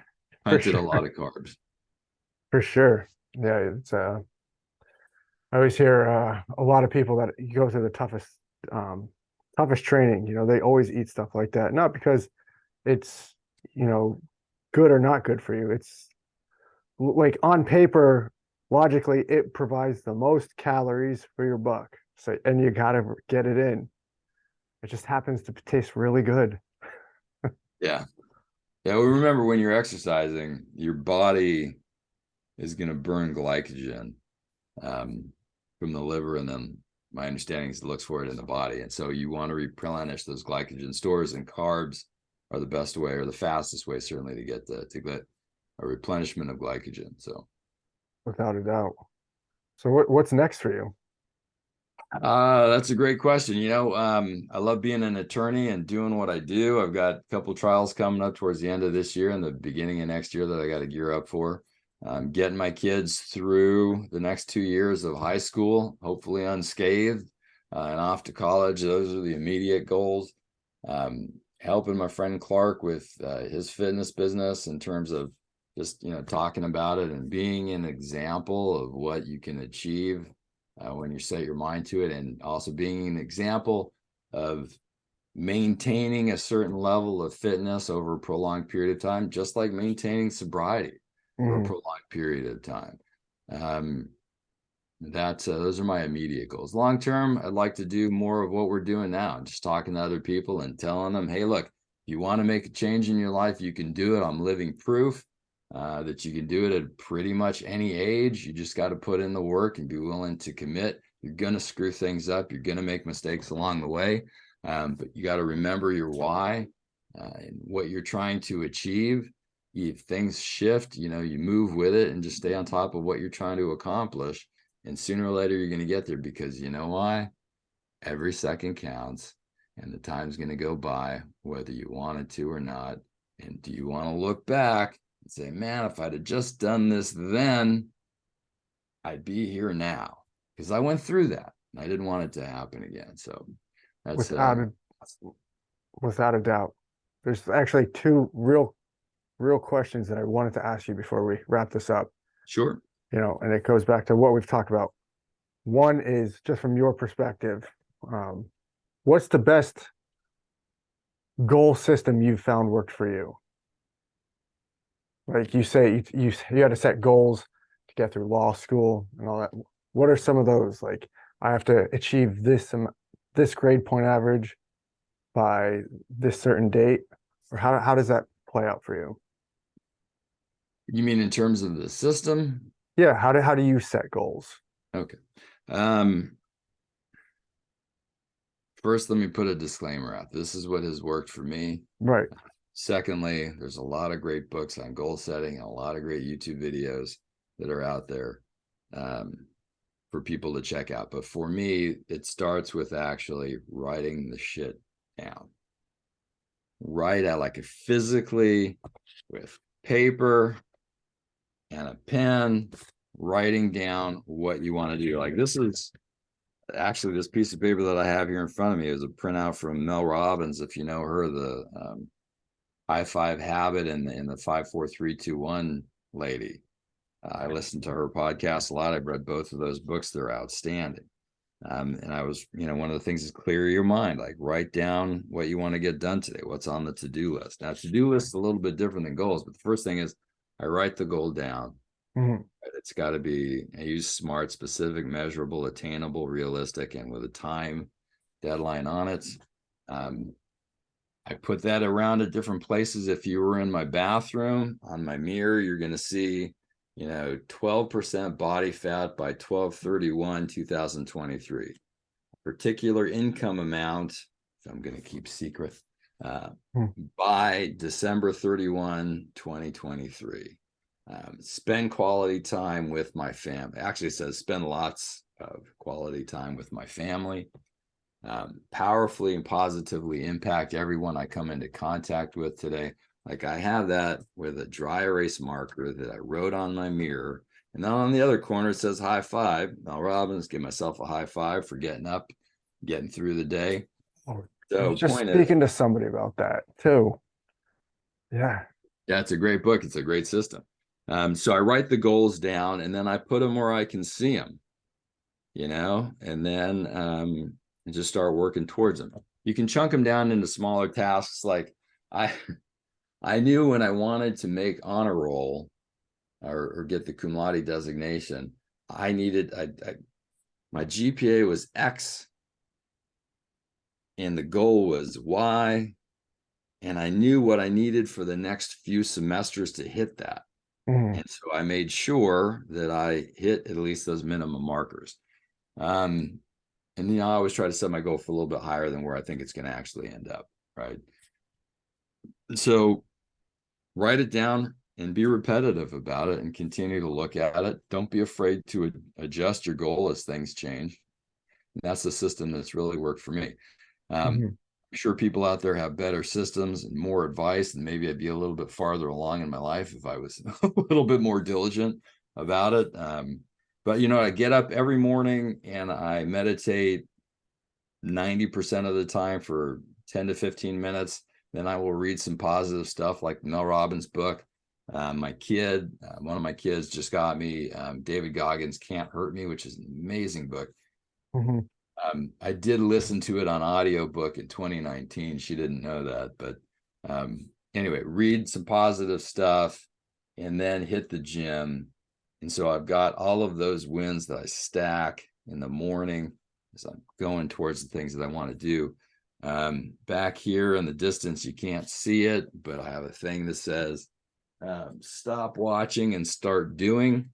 hunted a lot of carbs. For sure. Yeah, it's I always hear a lot of people that go through the toughest training, they always eat stuff like that. Not because it's, good or not good for you. It's like on paper, logically, it provides the most calories for your buck. So, and you gotta get it in. It just happens to taste really good. Yeah. Yeah. Well, remember when you're exercising, your body is going to burn glycogen from the liver. And then my understanding is it looks for it in the body. And so you want to replenish those glycogen stores, and carbs are the best way, or the fastest way, certainly, to get a replenishment of glycogen. So Without a doubt. So what's next for you? That's a great question. I love being an attorney and doing what I do. I've got a couple trials coming up towards the end of this year and the beginning of next year that I got to gear up for. Getting my kids through the next 2 years of high school, hopefully unscathed, and off to college. Those are the immediate goals. Helping my friend Clark with his fitness business in terms of just, talking about it and being an example of what you can achieve when you set your mind to it, and also being an example of maintaining a certain level of fitness over a prolonged period of time, just like maintaining sobriety for a prolonged period of time. Those are my immediate goals. Long term, I'd like to do more of what we're doing now, just talking to other people and telling them, hey, look, if you want to make a change in your life, you can do it. I'm living proof that you can do it at pretty much any age. You just got to put in the work and be willing to commit. You're going to screw things up. You're going to make mistakes along the way. But you got to remember your why and what you're trying to achieve. If things shift, you move with it and just stay on top of what you're trying to accomplish. And sooner or later, you're going to get there, because you know why? Every second counts, and the time's going to go by, whether you wanted to or not. And do you want to look back and say, man, if I'd have just done this then, I'd be here now? Because I went through that and I didn't want it to happen again. So that's without a doubt. There's actually two real questions that I wanted to ask you before we wrap this up. Sure. And it goes back to what we've talked about. One is just from your perspective, what's the best goal system you've found worked for you? Like you say, you had to set goals to get through law school and all that. What are some of those? Like, I have to achieve this grade point average by this certain date, or how does that play out for you? You mean in terms of the system? Yeah. How do you set goals? Okay. First, let me put a disclaimer out. This is what has worked for me. Right. Secondly, there's a lot of great books on goal setting and a lot of great YouTube videos that are out there for people to check out. But for me, it starts with actually writing the shit down. Write out, like, physically, with paper and a pen, writing down what you want to do. Like, this is actually, this piece of paper that I have here in front of me is a printout from Mel Robbins. If you know her, the High Five Habit and the 5-4-3-2-1 lady. I listened to her podcast a lot. I've read both of those books. They're outstanding. And I was, one of the things is clear your mind, like write down what you want to get done today, what's on the to-do list. Now, to-do list is a little bit different than goals, but the first thing is I write the goal down. Mhm. It's got to be, I use SMART: specific, measurable, attainable, realistic, and with a time deadline on it. I put that around at different places. If you were in my bathroom, on my mirror, you're going to see, 12% body fat by 12/31/2023. Particular income amount, so I'm going to keep secret, Mhm. by December 31, 2023. Spend quality time with my family. Actually, it says spend lots of quality time with my family. Powerfully and positively impact everyone I come into contact with today. Like, I have that with a dry erase marker that I wrote on my mirror. And then on the other corner, it says high five. Mel Robbins, give myself a high five for getting up, getting through the day. Oh, I So was just point is, speaking to somebody about that too. Yeah. yeah, it's a great book. It's a great system. So I write the goals down and then I put them where I can see them, and then just start working towards them. You can chunk them down into smaller tasks. Like, I I knew when I wanted to make honor roll or get the cum laude designation, I needed, my GPA was X and the goal was Y. And I knew what I needed for the next few semesters to hit that. Mhm. And so I made sure that I hit at least those minimum markers. And I always try to set my goal for a little bit higher than where I think it's going to actually end up. Right. So write it down and be repetitive about it and continue to look at it. Don't be afraid to adjust your goal as things change. And that's the system that's really worked for me. Mhm. I'm sure people out there have better systems and more advice, and maybe I'd be a little bit farther along in my life if I was a little bit more diligent about it. But I get up every morning and I meditate 90% of the time for 10 to 15 minutes. Then I will read some positive stuff like Mel Robbins' book. My kid, one of my kids just got me David Goggins' Can't Hurt Me, which is an amazing book. Mhm. I did listen to it on audiobook in 2019. She didn't know that, but anyway, read some positive stuff and then hit the gym. And so I've got all of those wins that I stack in the morning as I'm going towards the things that I want to do. Back here in the distance, you can't see it, but I have a thing that says stop watching and start doing.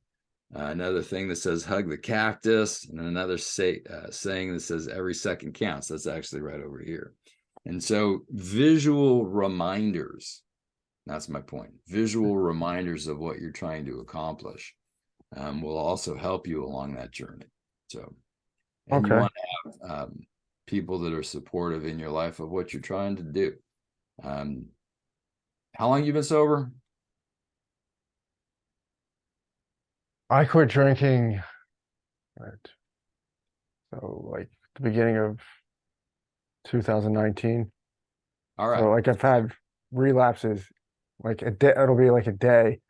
Another thing that says hug the cactus, and another saying that says every second counts. That's actually right over here. And so visual reminders, that's my point. Visual reminders of what you're trying to accomplish will also help you along that journey. So, and you Okay. want to have people that are supportive in your life of what you're trying to do. How long you been sober? I quit drinking, right, so like the beginning of 2019. All So right. like I've had relapses like a day, it'll be like a day,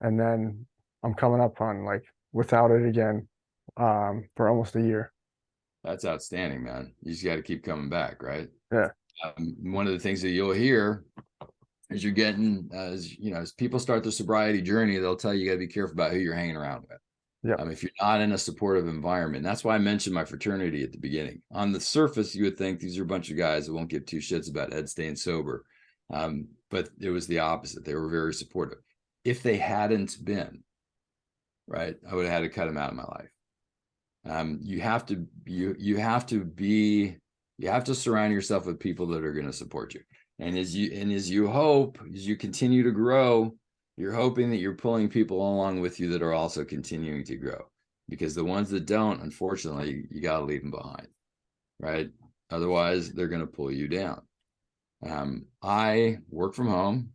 and then I'm coming up on like without it again for almost a year. That's outstanding, man. You just got to keep coming back, right? Yeah. One of the things that you'll hear as you're getting, as people start their sobriety journey, they'll tell you, you got to be careful about who you're hanging around with. Yep. If you're not in a supportive environment, that's why I mentioned my fraternity at the beginning. On the surface, you would think these are a bunch of guys that won't give two shits about Ed staying sober. But it was the opposite. They were very supportive. If they hadn't been, right, I would have had to cut them out of my life. You have to surround yourself with people that are going to support you. And as you continue to grow, you're hoping that you're pulling people along with you that are also continuing to grow, because the ones that don't, unfortunately, you got to leave them behind, right? Otherwise, they're going to pull you down. I work from home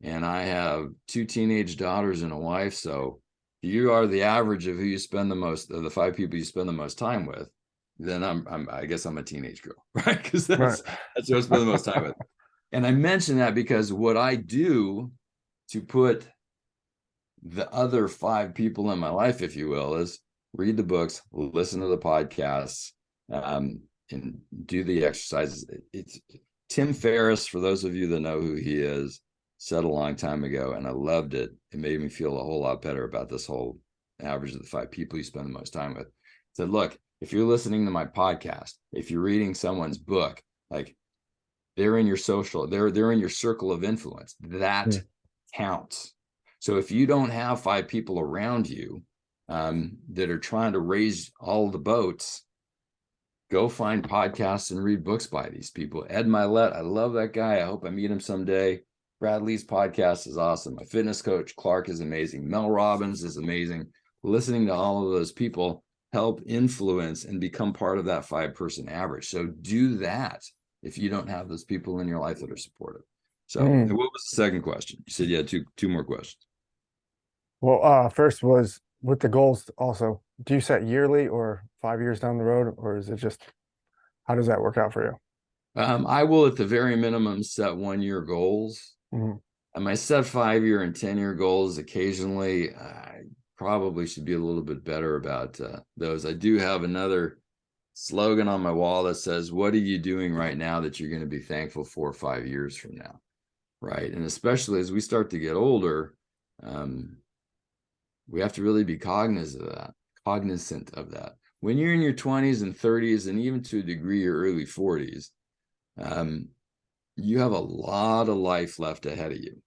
and I have two teenage daughters and a wife. So you are the average of who you spend the most of the five people you spend the most time with, then I guess I'm a teenage girl, right? Because Right. that's who I spend the most time with. And I mention that because what I do to put the other five people in my life, if you will, is read the books, listen to the podcasts, and do the exercises. It's Tim Ferriss, for those of you that know who he is. said a long time ago, and I loved it. It made me feel a whole lot better about this whole average of the 5 people you spend the most time with. It said, look, if you're listening to my podcast, if you're reading someone's book, like they're in your social, they're in your circle of influence. That counts. So if you don't have 5 people around you that are trying to raise all the boats, go find podcasts and read books by these people. Ed Milet, I love that guy. I hope I meet him someday. Brad Lee's podcast is awesome. My fitness coach, Clark, is amazing. Mel Robbins is amazing. Listening to all of those people help influence and become part of that 5-person average. So do that if you don't have those people in your life that are supportive. So what was the second question? You said you had two more questions. Well, first was with the goals also, do you set yearly or 5 years down the road, or is it just, how does that work out for you? I will at the very minimum set 1-year goals. I set 5-year and 10-year goals occasionally. I probably should be a little bit better about those. I do have another slogan on my wall that says, what are you doing right now that you're going to be thankful for 5 years from now? Right. And especially as we start to get older, we have to really be cognizant of that. When you're in your 20s and 30s, and even to a degree your early 40s, you have a lot of life left ahead of you.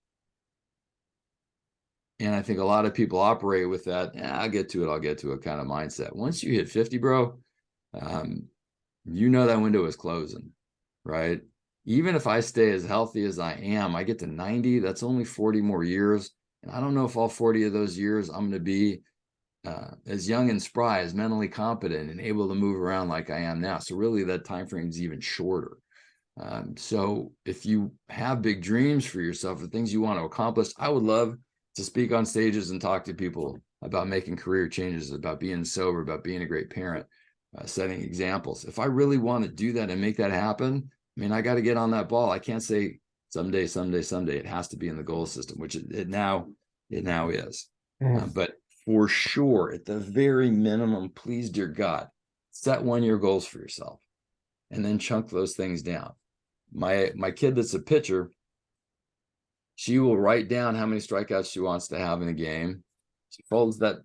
And I think a lot of people operate with that, I'll get to it kind of mindset. Once you hit 50, bro, you know that window is closing, right? Even if I stay as healthy as I am, I get to 90, that's only 40 more years. And I don't know if all 40 of those years I'm going to be as young and spry, as mentally competent and able to move around like I am now. So really that time frame is even shorter. So if you have big dreams for yourself or things you want to accomplish, I would love to speak on stages and talk to people about making career changes, about being sober, about being a great parent, setting examples. If I really want to do that and make that happen, I mean, I got to get on that ball. I can't say someday. It has to be in the goal system, which it now is. But for sure, at the very minimum, please, dear God, set 1-year goals for yourself and then chunk those things down. My kid that's a pitcher, she will write down how many strikeouts she wants to have in a game. She folds that,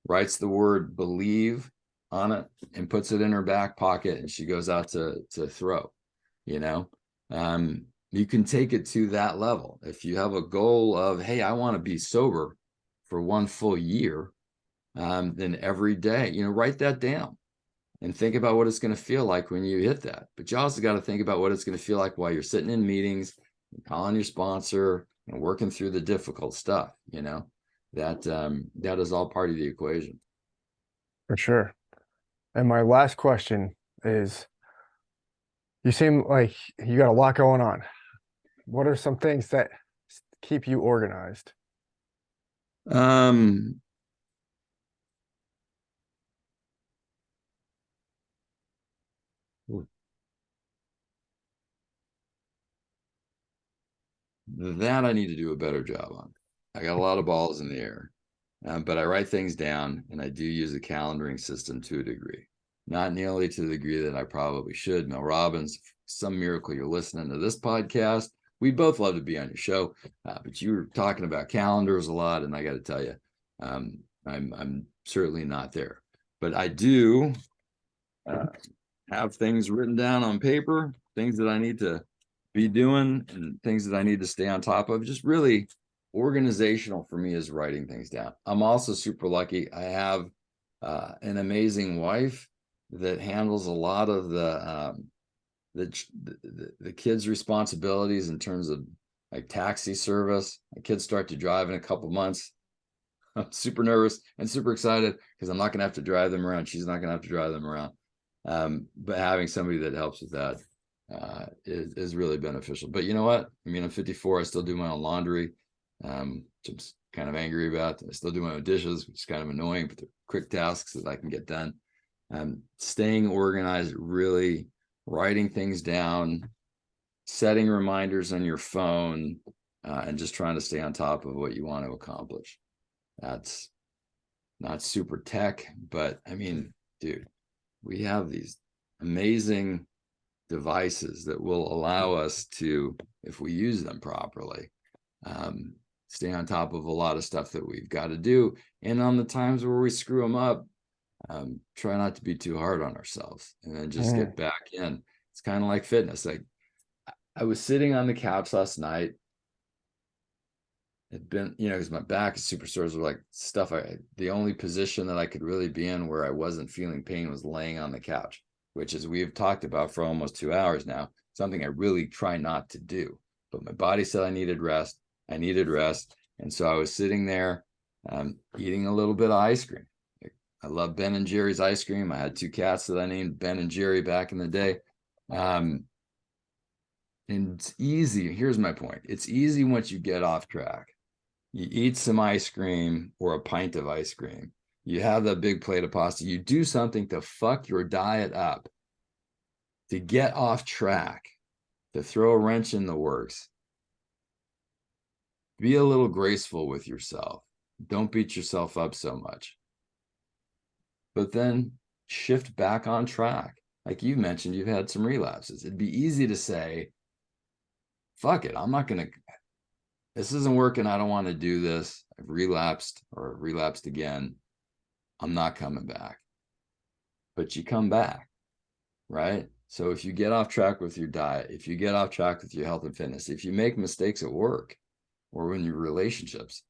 writes the word believe on it and puts it in her back pocket, and she goes out to throw. You can take it to that level. If you have a goal of, hey, I want to be sober for 1 full year, then every day, write that down and think about what it's going to feel like when you hit that. But you also got to think about what it's going to feel like while you're sitting in meetings, calling your sponsor and working through the difficult stuff. That is all part of the equation. For sure. And my last question is, you seem like you got a lot going on. What are some things that keep you organized? That I need to do a better job on. I got a lot of balls in the air, but I write things down, and I do use a calendaring system to a degree. Not nearly to the degree that I probably should. Mel Robbins, some miracle you're listening to this podcast. We both love to be on your show, but you were talking about calendars a lot, and I got to tell you, I'm certainly not there. But I do have things written down on paper, things that I need to be doing and things that I need to stay on top of. Just really organizational for me is writing things down. I'm also super lucky. I have an amazing wife that handles a lot of the kids' responsibilities in terms of like taxi service. My kids start to drive in a couple months. I'm super nervous and super excited because I'm not going to have to drive them around. She's not going to have to drive them around. But having somebody that helps with that is really beneficial. But you know what? I mean, I'm 54. I still do my own laundry, which I'm kind of angry about. I still do my own dishes, which is kind of annoying, but they're quick tasks that I can get done. Staying organized, really writing things down, setting reminders on your phone, and just trying to stay on top of what you want to accomplish. That's not super tech, but I mean, dude, we have these amazing devices that will allow us to, if we use them properly, stay on top of a lot of stuff that we've got to do. And on the times where we screw them up, try not to be too hard on ourselves, and then just get back in. It's kind of like fitness. Like, I was sitting on the couch last night. It'd been, because my back is super sore. So like stuff, the only position that I could really be in where I wasn't feeling pain was laying on the couch, which, as we've talked about for almost 2 hours now, something I really try not to do. But my body said I needed rest. And so I was sitting there eating a little bit of ice cream. I love Ben and Jerry's ice cream. I had 2 cats that I named Ben and Jerry back in the day. And it's easy. Here's my point. It's easy once you get off track. You eat some ice cream or a pint of ice cream. You have that big plate of pasta. You do something to fuck your diet up, to get off track, to throw a wrench in the works. Be a little graceful with yourself. Don't beat yourself up so much. But then shift back on track. Like you mentioned, you've had some relapses. It'd be easy to say, fuck it, this isn't working. I don't want to do this. I've relapsed again. I'm not coming back. But you come back, right? So if you get off track with your diet, if you get off track with your health and fitness, if you make mistakes at work or in your relationships,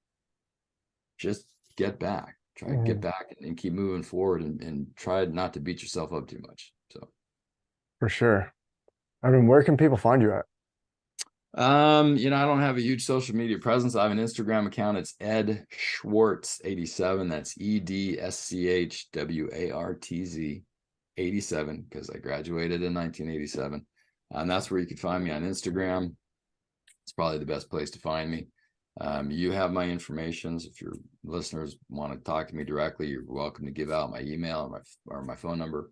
just get back. Try to get back and keep moving forward, and try not to beat yourself up too much. So, for sure. I mean, where can people find you at? I don't have a huge social media presence. I have an Instagram account. It's Ed Schwartz 87. That's EDSCHWARTZ 87, because I graduated in 1987. And that's where you can find me on Instagram. It's probably the best place to find me. You have my information. If your listeners want to talk to me directly, you're welcome to give out my email or my phone number.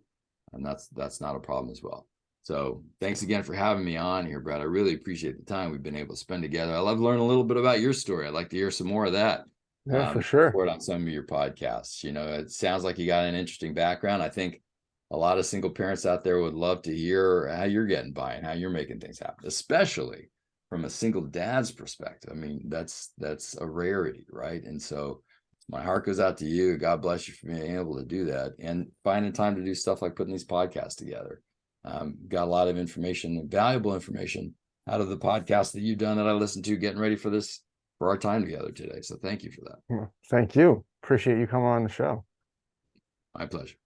And that's not a problem as well. So thanks again for having me on here, Brad. I really appreciate the time we've been able to spend together. I love learning a little bit about your story. I'd like to hear some more of that. Yeah, for sure. Report on some of your podcasts. It sounds like you got an interesting background. I think a lot of single parents out there would love to hear how you're getting by and how you're making things happen, especially from a single dad's perspective. I mean, that's a rarity, right? And so my heart goes out to you. God bless you for being able to do that and finding time to do stuff like putting these podcasts together. Got a lot of information, valuable information out of the podcast that you've done that I listened to getting ready for our time together today. So thank you for that. Well, thank you. Appreciate you coming on the show. My pleasure.